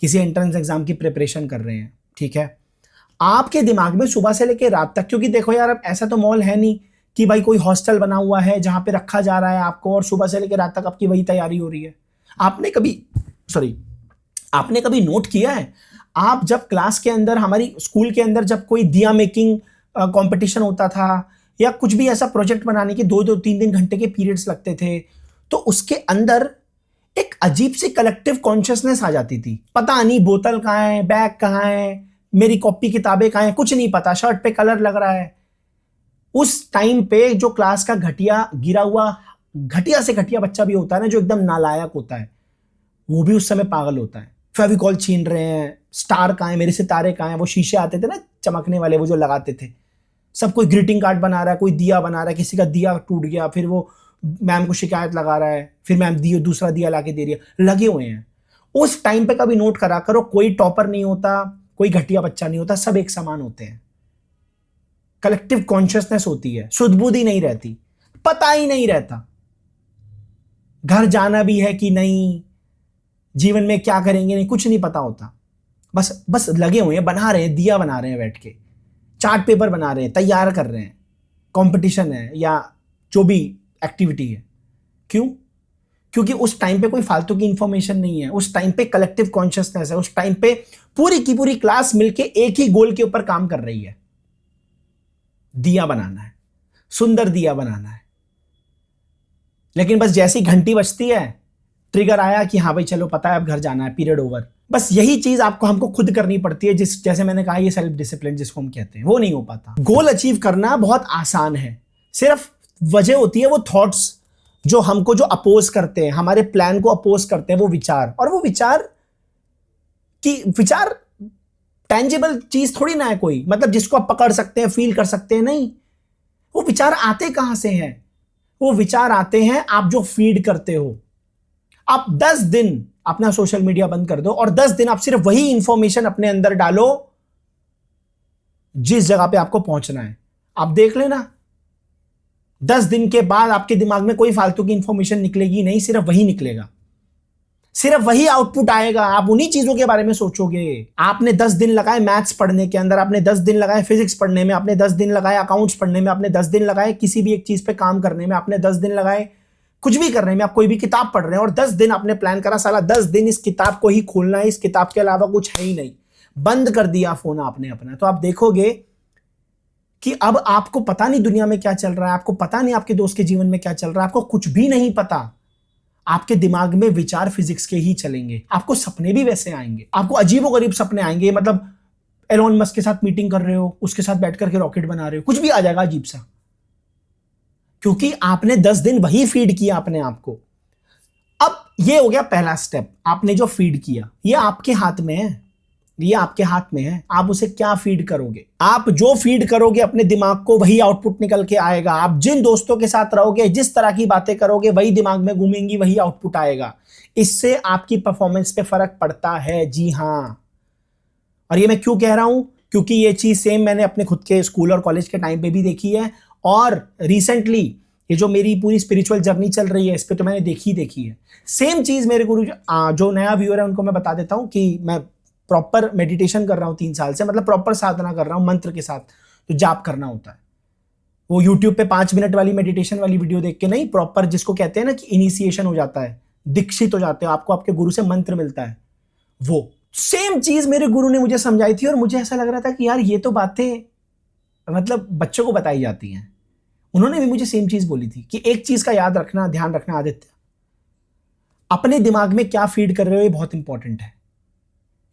किसी एंट्रेंस एग्जाम की प्रिपरेशन कर रहे हैं, ठीक है, आपके दिमाग में सुबह से लेकर रात तक, क्योंकि देखो यार अब ऐसा तो मॉल है नहीं कि भाई कोई हॉस्टल बना हुआ है जहां पे रखा जा रहा है आपको और सुबह से लेकर रात तक आपकी वही तैयारी हो रही है। आपने कभी नोट किया है, आप जब क्लास के अंदर, हमारी स्कूल के अंदर जब कोई दिया मेकिंग कंपटीशन होता था या कुछ भी ऐसा प्रोजेक्ट बनाने के 2-2 3-3 घंटे के पीरियड्स लगते थे, तो उसके अंदर एक अजीब सी कलेक्टिव कॉन्शियसनेस आ जाती थी। पता नहीं बोतल कहाँ है, बैग कहाँ है, मेरी कॉपी किताबें कहाँ हैं, कुछ नहीं पता, शर्ट पे कलर लग रहा है। उस टाइम पे जो क्लास का घटिया गिरा हुआ, घटिया से घटिया बच्चा भी होता है ना, जो एकदम नालायक होता है, वो भी उस समय पागल होता है। फेविकॉल छीन रहे हैं, स्टार कहाँ है, मेरे सितारे कहाँ हैं, वो शीशे आते थे ना चमकने वाले, वो जो लगाते थे, सब कोई ग्रीटिंग कार्ड बना रहा है, कोई दिया बना रहा है, किसी का दिया टूट गया, फिर वो मैम को शिकायत लगा रहा है, फिर मैम दूसरा दिया लाके दे रही है, लगे हुए हैं। उस टाइम पे कभी नोट करा करो, कोई टॉपर नहीं होता, कोई घटिया बच्चा नहीं होता, सब एक समान होते हैं। कलेक्टिव कॉन्शियसनेस होती है, सुध-बुध ही नहीं रहती, पता ही नहीं रहता घर जाना भी है कि नहीं, जीवन में क्या करेंगे नहीं, कुछ नहीं पता होता। बस लगे हुए हैं, बना रहे हैं, दिया बना रहे हैं बैठ के, चार्ट पेपर बना रहे हैं, तैयार कर रहे हैं, कंपटीशन है या जो भी एक्टिविटी है। क्यों? क्योंकि उस टाइम पे कोई फालतू की इंफॉर्मेशन नहीं है, उस टाइम पे कलेक्टिव कॉन्शियसनेस है, उस टाइम पे पूरी की पूरी क्लास मिलके एक ही गोल के ऊपर काम कर रही है, दिया बनाना है, सुंदर दिया बनाना है। लेकिन बस जैसी घंटी बजती है, ट्रिगर आया कि हाँ भाई चलो पता है अब घर जाना है, पीरियड ओवर। बस यही चीज हमको खुद करनी पड़ती है, जैसे मैंने कहा ये सेल्फ डिसिप्लिन जिसको हम कहते हैं, वो नहीं हो पाता। गोल अचीव करना बहुत आसान है, सिर्फ वजह होती है वो थॉट्स जो हमको जो अपोज करते हैं, हमारे प्लान को अपोज करते हैं, वो विचार। और वो विचार टेंजिबल चीज थोड़ी ना है कोई, मतलब जिसको आप पकड़ सकते हैं, फील कर सकते हैं, नहीं। वो विचार आते कहां से हैं? वो विचार आते हैं आप जो फीड करते हो। आप 10 दिन अपना सोशल मीडिया बंद कर दो और 10 दिन आप सिर्फ वही इंफॉर्मेशन अपने अंदर डालो जिस जगह पे आपको पहुंचना है। आप देख लेना 10 दिन के बाद आपके दिमाग में कोई फालतू की इंफॉर्मेशन निकलेगी नहीं, सिर्फ वही निकलेगा, सिर्फ वही आउटपुट आएगा। आप उन्हीं चीजों के बारे में सोचोगे। आपने 10 दिन लगाए मैथ्स पढ़ने के अंदर, आपने 10 दिन लगाए फिजिक्स पढ़ने में, आपने 10 दिन लगाए अकाउंट्स पढ़ने में, आपने 10 दिन लगाए किसी भी एक चीज पे काम करने में, आपने 10 दिन लगाए कुछ भी करने में, आप कोई भी किताब पढ़ रहे हैं और 10 दिन आपने प्लान करा, साला 10 दिन इस किताब को ही खोलना है, इस किताब के अलावा कुछ है ही नहीं, बंद कर दिया फोन आपने अपना। तो आप देखोगे कि अब आपको पता नहीं दुनिया में क्या चल रहा है, आपको पता नहीं आपके दोस्त के जीवन में क्या चल रहा है, आपको कुछ भी नहीं पता। आपके दिमाग में विचार फिजिक्स के ही चलेंगे, आपको सपने भी वैसे आएंगे, आपको अजीबोगरीब सपने आएंगे। मतलब एलोन मस्क के साथ मीटिंग कर रहे हो, उसके साथ बैठ करके रॉकेट बना रहे हो, कुछ भी आ जाएगा अजीब सा, क्योंकि आपने 10 दिन वही फीड किया अपने आप को। अब ये हो गया पहला स्टेप, आपने जो फीड किया, ये आपके हाथ में है, ये आपके हाथ में है, आप उसे क्या फीड करोगे। आप जो फीड करोगे अपने दिमाग को, वही आउटपुट निकल के आएगा। आप जिन दोस्तों के साथ रहोगे, जिस तरह की बातें करोगे, वही दिमाग में घूमेंगी, वही आउटपुट आएगा। इससे आपकी परफॉर्मेंस पे फर्क पड़ता है, जी हाँ। और ये मैं क्यों कह रहा हूं? क्योंकि ये चीज सेम मैंने अपने खुद के स्कूल और कॉलेज के टाइम पे भी देखी है, और रिसेंटली ये जो मेरी पूरी स्पिरिचुअल जर्नी चल रही है, इस पे तो मैंने देखी है सेम चीज। मेरे गुरु जो नया व्यूअर है उनको मैं बता देता हूं कि मैं प्रॉपर मेडिटेशन कर रहा हूं 3 साल से, मतलब प्रॉपर साधना कर रहा हूं मंत्र के साथ, जो जाप करना होता है। वो यूट्यूब पे 5 मिनट वाली मेडिटेशन वाली वीडियो देख के नहीं, प्रॉपर जिसको कहते हैं ना कि इनिशिएशन हो जाता है, दीक्षित हो जाते हो, आपको आपके गुरु से मंत्र मिलता है। वो सेम चीज मेरे गुरु ने मुझे समझाई थी और मुझे ऐसा लग रहा था कि यार ये तो बातें मतलब बच्चों को बताई जाती हैं। उन्होंने भी मुझे सेम चीज बोली थी कि एक चीज का याद रखना, ध्यान रखना आदित्य, अपने दिमाग में क्या फीड कर रहे हो ये बहुत इंपॉर्टेंट है।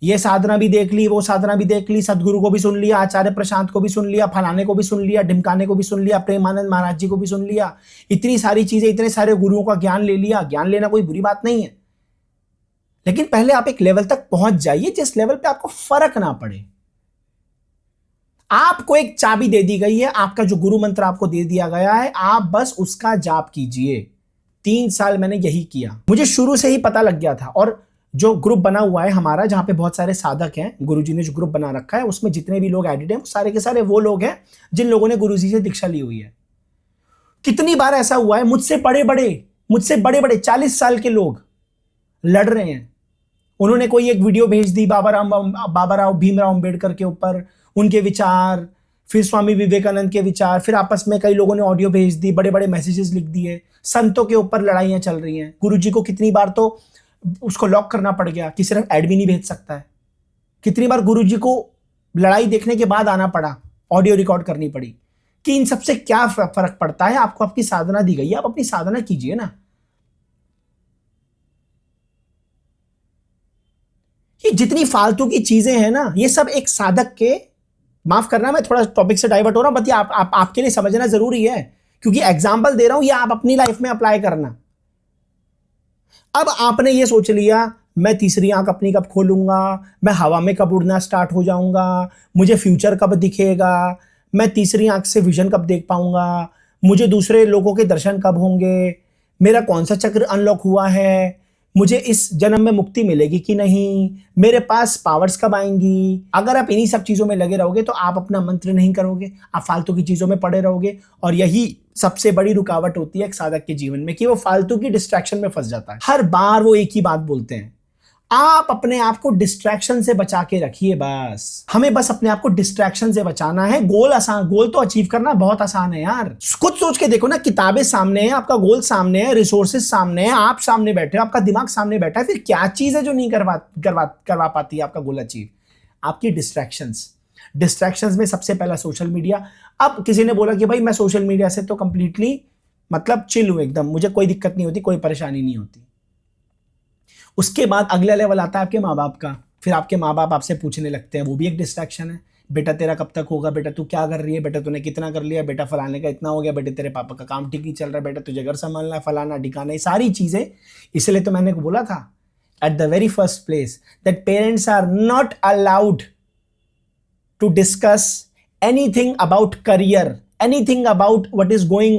ये साधना भी देख ली, वो साधना भी देख ली, सदगुरु को भी सुन लिया, आचार्य प्रशांत को भी सुन लिया, फलाने को भी सुन लिया, ढिमकाने को भी सुन लिया, प्रेमानंद महाराज जी को भी सुन लिया, इतनी सारी चीजें, इतने सारे गुरुओं का ज्ञान ले लिया। ज्ञान लेना कोई बुरी बात नहीं है, लेकिन पहले आप एक लेवल तक पहुंच जाइए जिस लेवल पे आपको फर्क ना पड़े। आपको एक चाबी दे दी गई है, आपका जो गुरु मंत्र आपको दे दिया गया है, आप बस उसका जाप कीजिए। 3 साल मैंने यही किया, मुझे शुरू से ही पता लग गया था। और जो ग्रुप बना हुआ है हमारा, जहां पे बहुत सारे साधक हैं, गुरुजी ने जो ग्रुप बना रखा है उसमें जितने भी लोग एडिट हैं वो सारे के सारे वो लोग हैं जिन लोगों ने गुरुजी से दीक्षा ली हुई है। कितनी बार ऐसा हुआ है, मुझसे बड़े बड़े 40 साल के लोग लड़ रहे हैं, उन्होंने कोई एक वीडियो भेज दी बाबा राव भीमराव अंबेडकर के ऊपर, उनके विचार, फिर स्वामी विवेकानंद के विचार, फिर आपस में कई लोगों ने ऑडियो भेज दी, बड़े बड़े मैसेजेस लिख दिए, संतों के ऊपर लड़ाइयां चल रही हैं। गुरुजी को कितनी बार तो उसको लॉक करना पड़ गया कि सिर्फ एडमिन ही भेज सकता है। कितनी बार गुरुजी को लड़ाई देखने के बाद आना पड़ा, ऑडियो रिकॉर्ड करनी पड़ी। कि इन सबसे क्या फर्क पड़ता है, आपको आपकी साधना दी गई है, आप अपनी साधना कीजिए ना। ये जितनी फालतू की चीजें हैं ना, ये सब एक साधक के, माफ करना मैं थोड़ा टॉपिक से डाइवर्ट हो रहा हूं, बट ये आपके लिए समझना जरूरी है, क्योंकि एग्जाम्पल दे रहा हूं, ये आप अपनी लाइफ में अप्लाई करना। अब आपने ये सोच लिया मैं तीसरी आंख अपनी कब खोलूंगा, मैं हवा में कब उड़ना स्टार्ट हो जाऊंगा, मुझे फ्यूचर कब दिखेगा, मैं तीसरी आंख से विजन कब देख पाऊंगा, मुझे दूसरे लोगों के दर्शन कब होंगे, मेरा कौन सा चक्र अनलॉक हुआ है, मुझे इस जन्म में मुक्ति मिलेगी कि नहीं, मेरे पास पावर्स कब आएंगी। अगर आप इन्हीं सब चीजों में लगे रहोगे तो आप अपना मंत्र नहीं करोगे, आप फालतू की चीजों में पड़े रहोगे। और यही सबसे बड़ी रुकावट होती है एक साधक के जीवन में, कि वो फालतू की डिस्ट्रैक्शन में फंस जाता है। हर बार वो एक ही बात बोलते हैं, आप अपने आप को डिस्ट्रैक्शन से बचा के रखिए। बस हमें बस अपने आप को डिस्ट्रैक्शन से बचाना है। गोल आसान, गोल तो अचीव करना बहुत आसान है यार। खुद सोच के देखो ना, किताबें सामने है, आपका गोल सामने है, रिसोर्सेज सामने है, आप सामने बैठे हो, आपका दिमाग सामने बैठा है, फिर क्या चीज है जो नहीं करवा पाती है आपका गोल अचीव? आपकी डिस्ट्रैक्शंस में सबसे पहला सोशल मीडिया। अब किसी ने बोला कि भाई मैं सोशल मीडिया से तो कंप्लीटली मतलब चिल हूं एकदम, मुझे कोई दिक्कत नहीं होती, कोई परेशानी नहीं होती। उसके बाद अगला लेवल आता है आपके माँ बाप का। फिर आपके माँ बाप आपसे पूछने लगते हैं, वो भी एक डिस्ट्रैक्शन है। बेटा तेरा कब तक होगा, बेटा तू क्या कर रही है, बेटा तूने कितना कर लिया, बेटा फलाने का इतना हो गया, बेटे तेरे पापा का काम ठीक ही चल रहा है, बेटा तुझे घर संभालना है, फलाना ढिकाना, ये सारी चीजें। इसलिए तो मैंने बोला था at the very first place that parents are not allowed to discuss anything about career, anything about what is going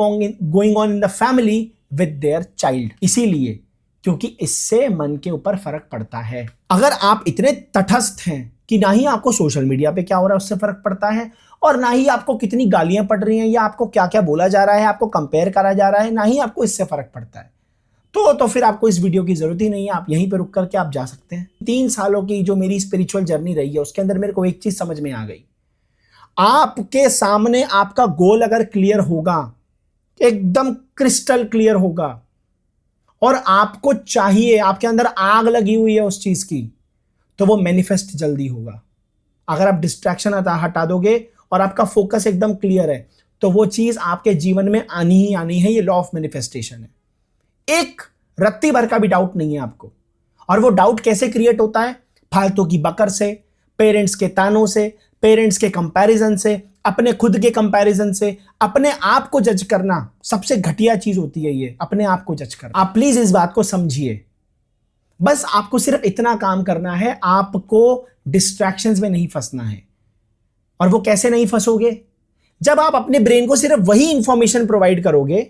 on in the family with their child. इसीलिए क्योंकि इससे मन के ऊपर फर्क पड़ता है। अगर आप इतने तटस्थ हैं कि ना ही आपको सोशल मीडिया पे क्या हो रहा है उससे फर्क पड़ता है, और ना ही आपको कितनी गालियां पड़ रही हैं या आपको क्या क्या बोला जा रहा है, आपको कंपेयर करा जा रहा है, ना ही आपको इससे फर्क पड़ता है, तो फिर आपको इस वीडियो की जरूरत ही नहीं है। आप यहीं पे रुक करके आप जा सकते हैं। 3 सालों की जो मेरी स्पिरिचुअल जर्नी रही है उसके अंदर मेरे को एक चीज समझ में आ गई, आपके सामने आपका गोल अगर क्लियर होगा, एकदम क्रिस्टल क्लियर होगा, और आपको चाहिए, आपके अंदर आग लगी हुई है उस चीज की, तो वो मैनिफेस्ट जल्दी होगा। अगर आप डिस्ट्रैक्शन हटा दोगे और आपका फोकस एकदम क्लियर है, तो वो चीज आपके जीवन में आनी ही आनी है। ये लॉ ऑफ मैनिफेस्टेशन है। एक रत्ती भर का भी डाउट नहीं है आपको। और वो डाउट कैसे क्रिएट होता है? फालतू की बकर से, पेरेंट्स के तानों से, पेरेंट्स के कंपैरिजन से, अपने खुद के कंपैरिजन से। अपने आप को जज करना सबसे घटिया चीज होती है, ये अपने आप को जज करना। आप प्लीज इस बात को समझिए। बस आपको सिर्फ इतना काम करना है, आपको डिस्ट्रैक्शंस में नहीं फंसना है। और वो कैसे नहीं फंसोगे? जब आप अपने ब्रेन को सिर्फ वही इंफॉर्मेशन प्रोवाइड करोगे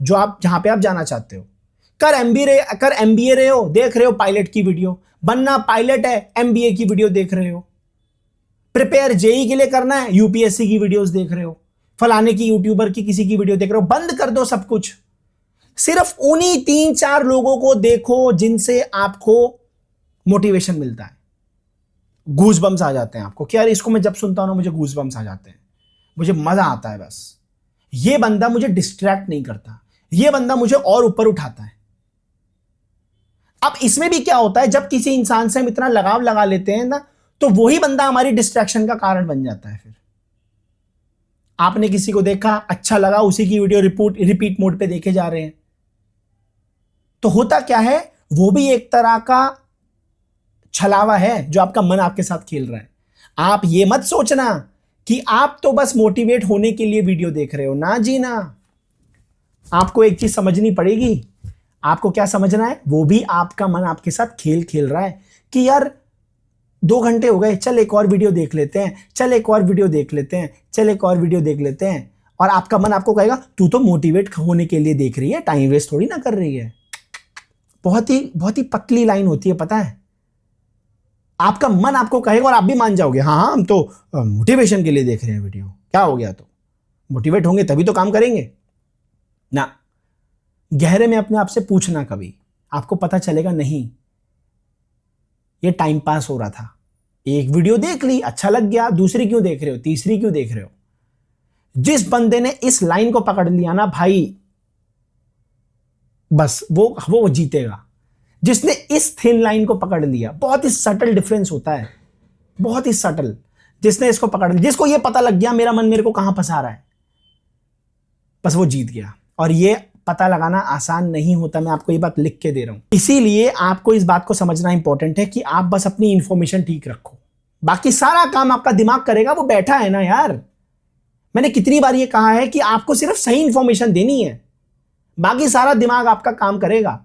जो आप, जहां पे आप जाना चाहते हो। कर एमबीए रहे हो, देख रहे हो पायलट की वीडियो, बनना पायलट है, एमबीए की वीडियो देख रहे हो। प्रिपेयर जेई के लिए करना है, यूपीएससी की वीडियोस देख रहे हो, फलाने की यूट्यूबर की किसी की वीडियो देख रहे हो। बंद कर दो सब कुछ, सिर्फ उन्हीं 3-4 लोगों को देखो जिनसे आपको मोटिवेशन मिलता है। गूज बम्स आ जाते हैं आपको कि यार इसको मैं जब सुनता हूं ना मुझे गूज बम्स आ जाते हैं, मुझे मजा आता है। बस ये बंदा मुझे डिस्ट्रैक्ट नहीं करता, ये बंदा मुझे और ऊपर उठाता है। अब इसमें भी क्या होता है, जब किसी इंसान से हम इतना लगाव लगा लेते हैं ना, तो वही बंदा हमारी डिस्ट्रैक्शन का कारण बन जाता है। फिर आपने किसी को देखा, अच्छा लगा, उसी की वीडियो रिपीट मोड पे देखे जा रहे हैं, तो होता क्या है, वो भी एक तरह का छलावा है जो आपका मन आपके साथ खेल रहा है। आप ये मत सोचना कि आप तो बस मोटिवेट होने के लिए वीडियो देख रहे हो, ना जी ना। आपको एक चीज समझनी पड़ेगी। आपको क्या समझना है? वो भी आपका मन आपके साथ खेल रहा है कि यार 2 घंटे हो गए, चल एक और वीडियो देख लेते हैं, चल एक और वीडियो देख लेते हैं, चल एक और वीडियो देख लेते हैं। और आपका मन आपको कहेगा तू तो मोटिवेट होने के लिए देख रही है, टाइम वेस्ट थोड़ी ना कर रही है। बहुत ही पतली लाइन होती है, पता है। आपका मन आपको कहेगा और आप भी मान जाओगे, हाँ हाँ हम तो मोटिवेशन के लिए देख रहे हैं वीडियो, क्या हो गया, तो मोटिवेट होंगे तभी तो काम करेंगे ना। गहरे में अपने आप से पूछना, कभी आपको पता चलेगा नहीं ये टाइम पास हो रहा था। एक वीडियो देख ली, अच्छा लग गया, दूसरी क्यों देख रहे हो, तीसरी क्यों देख रहे हो। जिस बंदे ने इस लाइन को पकड़ लिया ना भाई, बस वो जीतेगा। जिसने इस थिन लाइन को पकड़ लिया, बहुत ही सटल डिफरेंस होता है, बहुत ही सटल। जिसने इसको पकड़ लिया, जिसको ये पता लग गया मेरा मन मेरे को कहां फंसा रहा है, बस वो जीत गया। और ये पता लगाना आसान नहीं होता, मैं आपको ये बात लिख के दे रहा हूं। इसीलिए आपको इस बात को समझना इंपॉर्टेंट है कि आप बस अपनी इंफॉर्मेशन ठीक रखो, बाकी सारा काम आपका दिमाग करेगा, वो बैठा है ना यार। मैंने कितनी बार ये कहा है कि आपको सिर्फ सही इंफॉर्मेशन देनी है, बाकी सारा दिमाग आपका काम करेगा।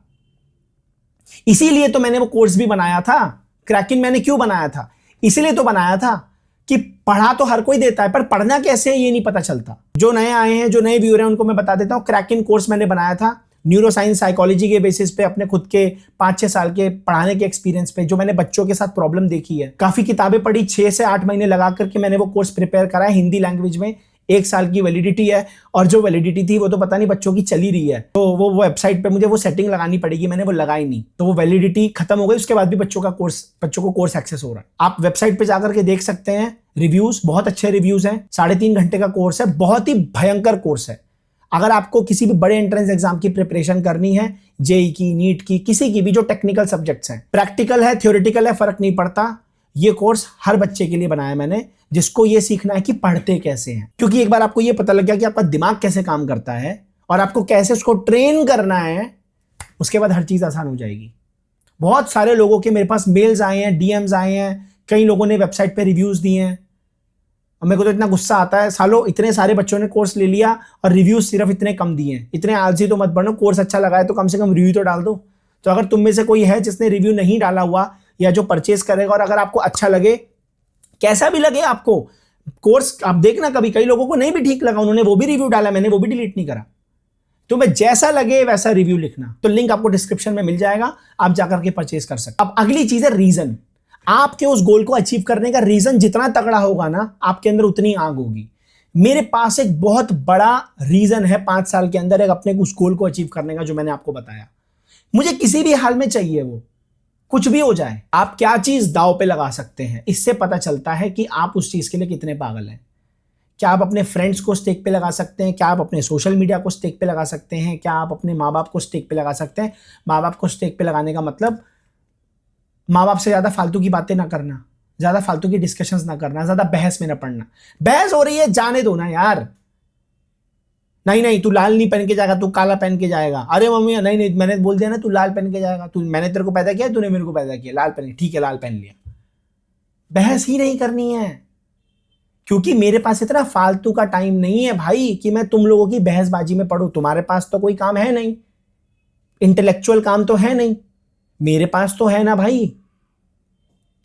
इसीलिए तो मैंने वो कोर्स भी बनाया था, क्रैकिंग मैंने क्यों बनाया था, इसीलिए तो बनाया था कि पढ़ा तो हर कोई देता है, पर पढ़ना कैसे है ये नहीं पता चलता। जो नए आए हैं, जो नए व्यूअर हैं, उनको मैं बता देता हूं, क्रैकिंग कोर्स मैंने बनाया था न्यूरो साइंस साइकोलॉजी के बेसिस पे, अपने खुद के 5-6 साल के पढ़ाने के एक्सपीरियंस पे, जो मैंने बच्चों के साथ प्रॉब्लम देखी है। काफी किताबें पढ़ी, 6 से 8 महीने लगा करके मैंने वो कोर्स प्रिपेयर करा है हिंदी लैंग्वेज में। 1 साल की वैलिडिटी है, और जो वैलिडिटी थी वो तो पता नहीं बच्चों की चली रही है, तो वो वेबसाइट पे मुझे वो सेटिंग लगानी पड़ेगी, मैंने वो लगाई नहीं, तो वो वैलिडिटी खत्म हो गई। उसके बाद भी बच्चों को कोर्स एक्सेस हो रहा है। आप वेबसाइट पे जाकर के देख सकते हैं, रिव्यूज बहुत अच्छे रिव्यूज हैं। 3.5 घंटे का कोर्स है, बहुत ही भयंकर कोर्स है। अगर आपको किसी भी बड़े एंट्रेंस एग्जाम की प्रिपरेशन करनी है, जेई की, नीट की, किसी की भी, जो टेक्निकल सब्जेक्ट्स हैं, प्रैक्टिकल है थ्योरेटिकल है फर्क नहीं पड़ता, ये कोर्स हर बच्चे के लिए बनाया मैंने, जिसको ये सीखना है कि पढ़ते कैसे हैं। क्योंकि एक बार आपको ये पता लग गया कि आपका दिमाग कैसे काम करता है और आपको कैसे उसको ट्रेन करना है, उसके बाद हर चीज आसान हो जाएगी। बहुत सारे लोगों के मेरे पास मेल्स आए हैं, डीएम्स आए हैं, कई लोगों ने वेबसाइट पे रिव्यूज दिए हैं, और मेरे को तो इतना गुस्सा आता है, सालों इतने सारे बच्चों ने कोर्स ले लिया और रिव्यूज सिर्फ इतने कम दिए हैं। इतने आलसी तो मत बनो, कोर्स अच्छा लगा है तो कम से कम रिव्यू तो डाल दो। तो अगर तुम में से कोई है जिसने रिव्यू नहीं डाला हुआ, या जो परचेज करेगा, और अगर आपको अच्छा लगे, कैसा भी लगे आपको कोर्स, आप देखना कभी कई लोगों को नहीं भी ठीक लगा, उन्होंने वो भी रिव्यू डाला, मैंने वो भी डिलीट नहीं करा। तुम्हें जैसा लगे वैसा रिव्यू लिखना, तो लिंक आपको डिस्क्रिप्शन में मिल जाएगा, आप जाकर के परचेज कर सकते। अब अगली चीज है रीजन। आपके उस गोल को अचीव करने का रीजन जितना तगड़ा होगा ना, आपके अंदर उतनी आग होगी। मेरे पास एक बहुत बड़ा रीजन है 5 साल के अंदर एक अपने उस गोल को अचीव करने का, जो मैंने आपको बताया। मुझे किसी भी हाल में चाहिए, वो कुछ भी हो जाए। आप क्या चीज दांव पे लगा सकते हैं, इससे पता चलता है कि आप उस चीज के लिए कितने पागल हैं। क्या आप अपने फ्रेंड्स को स्टेक पे लगा सकते हैं, क्या आप अपने सोशल मीडिया को स्टेक पे लगा सकते हैं, क्या आप अपने माँ बाप को स्टेक पे लगा सकते हैं। माँ बाप को स्टेक पे लगाने का मतलब माँ बाप से ज्यादा फालतू की बातें ना करना, ज्यादा फालतू की डिस्कशंस ना करना, ज्यादा बहस में ना पड़ना। बहस हो रही है, जाने दो ना यार। नहीं तू लाल नहीं पहन के जाएगा, तू काला पहन के जाएगा। अरे मम्मी नहीं मैंने बोल दिया ना तू लाल पहन के जाएगा, मैंने तेरे को पैदा किया, तूने मेरे को पैदा किया, लाल पहन, ठीक है लाल पहन लिया। बहस ही नहीं करनी है, क्योंकि मेरे पास इतना फालतू का टाइम नहीं है भाई कि मैं तुम लोगों की बहसबाजी में पढ़ूं। तुम्हारे पास तो कोई काम है नहीं, इंटेलेक्चुअल काम तो है नहीं, मेरे पास तो है ना भाई।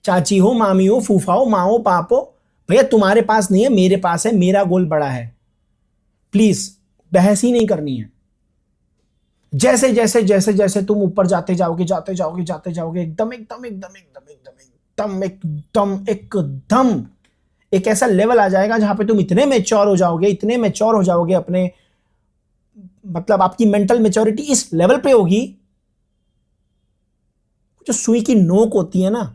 चाची हो, मामी हो, फूफा हो, माँ हो, पाप हो, भैया तुम्हारे पास नहीं है, मेरे पास है, मेरा गोल बड़ा है। प्लीज बहस ही नहीं करनी है। जैसे जैसे जैसे जैसे तुम ऊपर जाते जाओगे एकदम एक ऐसा लेवल आ जाएगा जहां पे तुम इतने मैच्योर हो जाओगे अपने, मतलब आपकी मेंटल मैच्योरिटी इस लेवल पे होगी, जो सुई की नोक होती है ना,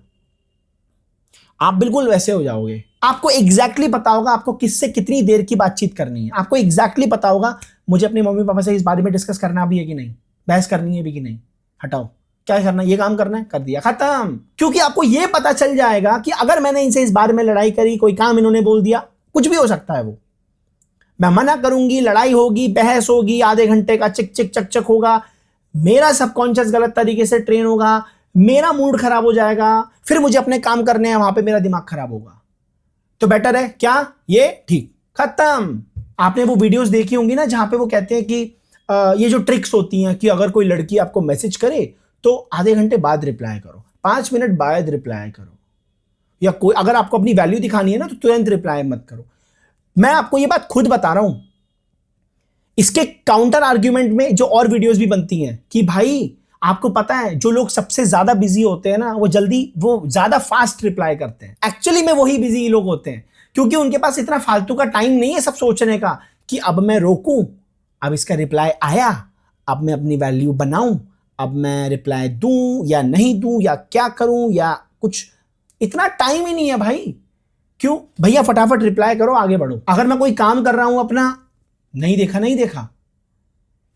आप बिल्कुल वैसे हो जाओगे। आपको एग्जैक्टली पता होगा आपको किससे कितनी देर की बातचीत करनी है। आपको एग्जैक्टली पता होगा मुझे अपने मम्मी पापा से इस बारे में डिस्कस करना भी है कि नहीं, बहस करनी है भी कि नहीं, हटाओ क्या करना, ये काम करना है, कर दिया, खत्म। क्योंकि आपको ये पता चल जाएगा कि अगर मैंने इनसे इस बारे में लड़ाई करी, कोई काम इन्होंने बोल दिया, कुछ भी हो सकता है, वो मैं मना करूंगी, लड़ाई होगी, बहस होगी, आधे घंटे का चिक चिक चक चक होगा, मेरा सबकॉन्शियस गलत तरीके से ट्रेन होगा, मेरा मूड खराब हो जाएगा, फिर मुझे अपने काम करने हैं, वहां पे मेरा दिमाग खराब होगा। तो बेटर है क्या ये, ठीक, खत्म। आपने वो वीडियोस देखी होंगी ना जहां पे वो कहते हैं कि ये जो ट्रिक्स होती हैं कि अगर कोई लड़की आपको मैसेज करे तो आधे घंटे बाद रिप्लाई करो, 5 मिनट बाद रिप्लाई करो, या कोई अगर आपको अपनी वैल्यू दिखानी है ना तो तुरंत रिप्लाई मत करो। मैं आपको ये बात खुद बता रहा हूं। इसके काउंटर आर्ग्यूमेंट में जो और वीडियोस भी बनती हैं कि भाई आपको पता है जो लोग सबसे ज्यादा बिजी होते हैं ना वो ज्यादा फास्ट रिप्लाई करते हैं। एक्चुअली में वही बिजी लोग होते हैं, क्योंकि उनके पास इतना फालतू का टाइम नहीं है सब सोचने का कि अब मैं रोकूं, अब इसका रिप्लाई आया, अब मैं अपनी वैल्यू बनाऊं, अब मैं रिप्लाई दूं या नहीं दूं, या क्या करूं, या कुछ। इतना टाइम ही नहीं है भाई। क्यों भैया, फटाफट रिप्लाई करो, आगे बढ़ो। अगर मैं कोई काम कर रहा हूं अपना, नहीं देखा,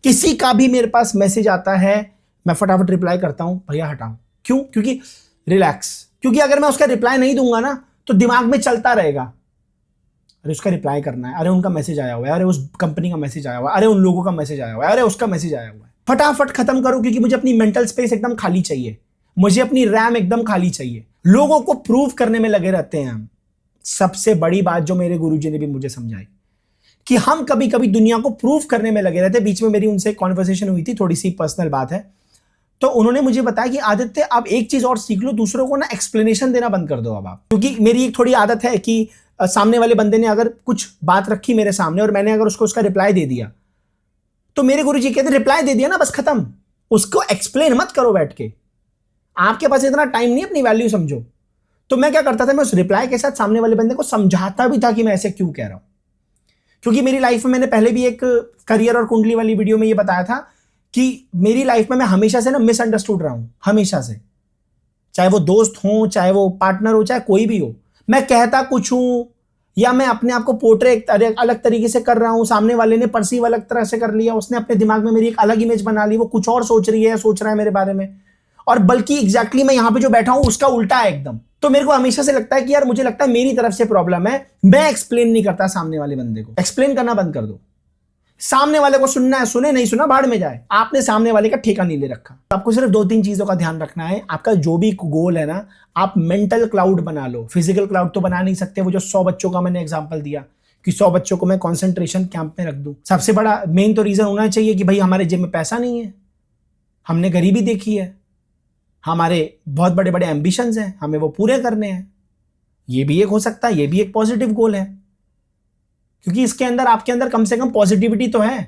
किसी का भी मेरे पास मैसेज आता है, मैं फटाफट रिप्लाई करता हूं, भैया हटाओ। क्यों? क्योंकि रिलैक्स। क्योंकि अगर मैं उसका रिप्लाई नहीं दूंगा ना तो दिमाग में चलता रहेगा, अरे उसका रिप्लाई करना है, अरे उनका मैसेज आया हुआ है, अरे उस कंपनी का मैसेज आया हुआ है, अरे उन लोगों का मैसेज आया हुआ है, अरे उसका मैसेज आया हुआ है। फटाफट खत्म करो, क्योंकि मुझे अपनी मेंटल स्पेस एकदम खाली चाहिए, मुझे अपनी रैम एकदम खाली चाहिए। लोगों को प्रूव करने में लगे रहते हैं हम। सबसे बड़ी बात जो मेरे गुरुजी ने भी मुझे समझाई कि हम कभी कभी दुनिया को प्रूव करने में लगे रहते। बीच में मेरी उनसे कॉन्वर्सेशन हुई थी, थोड़ी सी पर्सनल बात है, तो उन्होंने मुझे बताया कि आदित्य आप एक चीज और सीख लो, दूसरों को ना एक्सप्लेनेशन देना बंद कर दो अब आप। क्योंकि मेरी एक थोड़ी आदत है कि सामने वाले बंदे ने अगर कुछ बात रखी मेरे सामने और मैंने अगर उसको उसका रिप्लाई दे दिया, तो मेरे गुरुजी कहते रिप्लाई दे दिया ना बस खत्म, उसको एक्सप्लेन मत करो बैठ के, आपके पास इतना टाइम नहीं, अपनी वैल्यू समझो। तो मैं क्या करता था, मैं उस रिप्लाई के साथ सामने वाले बंदे को समझाता भी था कि मैं ऐसे क्यों कह रहा हूं। क्योंकि मेरी लाइफ में, मैंने पहले भी एक करियर और कुंडली वाली वीडियो में ये बताया था कि मेरी लाइफ में मैं हमेशा से ना मिसअंडरस्टूड रहा हूं, हमेशा से। चाहे वो दोस्त हो, चाहे वो पार्टनर हो, चाहे कोई भी हो, मैं कहता कुछ हूं या मैं अपने आप को पोर्ट्रे अलग तरीके से कर रहा हूं, सामने वाले ने परसीव अलग तरह से कर लिया, उसने अपने दिमाग में मेरी एक अलग इमेज बना ली, वो कुछ और सोच रही है, सोच रहा है मेरे बारे में, और बल्कि एग्जैक्टली मैं यहां पे जो बैठा हूं उसका उल्टा है एकदम। तो मेरे को हमेशा से लगता है कि यार मुझे लगता है मेरी तरफ से प्रॉब्लम है, मैं एक्सप्लेन नहीं करता सामने वाले बंदे को। एक्सप्लेन करना बंद कर दो। सामने वाले को सुनना है सुने, नहीं सुना भाड़ में जाए। आपने सामने वाले का ठेका नहीं ले रखा। आपको सिर्फ 2-3 चीजों का ध्यान रखना है। आपका जो भी गोल है ना, आप मेंटल क्लाउड बना लो। फिजिकल क्लाउड तो बना नहीं सकते। वो जो 100 बच्चों का मैंने एग्जांपल दिया कि 100 बच्चों को मैं कंसंट्रेशन कैंप में रख दूं, सबसे बड़ा मेन तो रीजन होना चाहिए कि भाई हमारे जेब में पैसा नहीं है, हमने गरीबी देखी है, हमारे बहुत बड़े बड़े एम्बिशंस हैं, हमें वो पूरे करने हैं। ये भी एक हो सकता है, ये भी एक पॉजिटिव गोल है, क्योंकि इसके अंदर आपके अंदर कम से कम पॉजिटिविटी तो है।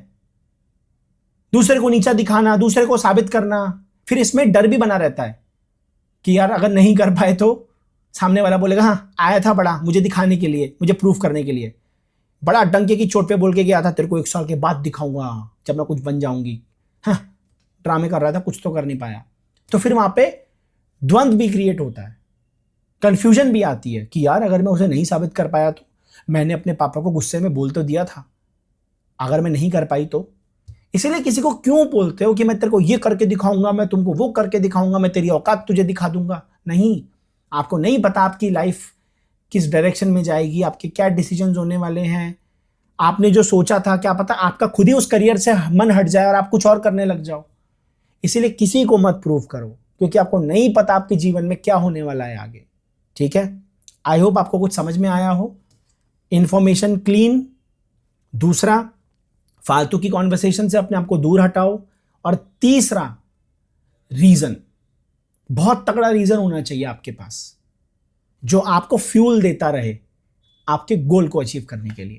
दूसरे को नीचा दिखाना, दूसरे को साबित करना, फिर इसमें डर भी बना रहता है कि यार अगर नहीं कर पाए तो सामने वाला बोलेगा हाँ आया था बड़ा मुझे दिखाने के लिए, मुझे प्रूफ करने के लिए, बड़ा डंके की चोट पे बोल के गया था, तेरे को 1 साल के बाद दिखाऊंगा जब मैं कुछ बन जाऊंगी। हाँ, ड्रामे कर रहा था, कुछ तो कर नहीं पाया। तो फिर वहां पे द्वंद्व भी क्रिएट होता है, कंफ्यूजन भी आती है कि यार अगर मैं उसे नहीं साबित कर पाया तो, मैंने अपने पापा को गुस्से में बोल तो दिया था, अगर मैं नहीं कर पाई तो। इसीलिए किसी को क्यों बोलते हो कि मैं तेरे को ये करके दिखाऊंगा, मैं तुमको वो करके दिखाऊंगा, मैं तेरी औकात तुझे दिखा दूंगा। नहीं, आपको नहीं पता आपकी लाइफ किस डायरेक्शन में जाएगी, आपके क्या डिसीजंस होने वाले हैं। आपने जो सोचा था, क्या पता आपका खुद ही उस करियर से मन हट जाए और आप कुछ और करने लग जाओ। इसीलिए किसी को मत प्रूव करो, क्योंकि आपको नहीं पता आपके जीवन में क्या होने वाला है आगे। ठीक है, आई होप आपको कुछ समझ में आया हो। Information clean. दूसरा, फालतू की कॉन्वर्सेशन से अपने आप को दूर हटाओ। और तीसरा, रीजन, बहुत तगड़ा रीजन होना चाहिए आपके पास जो आपको फ्यूल देता रहे आपके गोल को अचीव करने के लिए।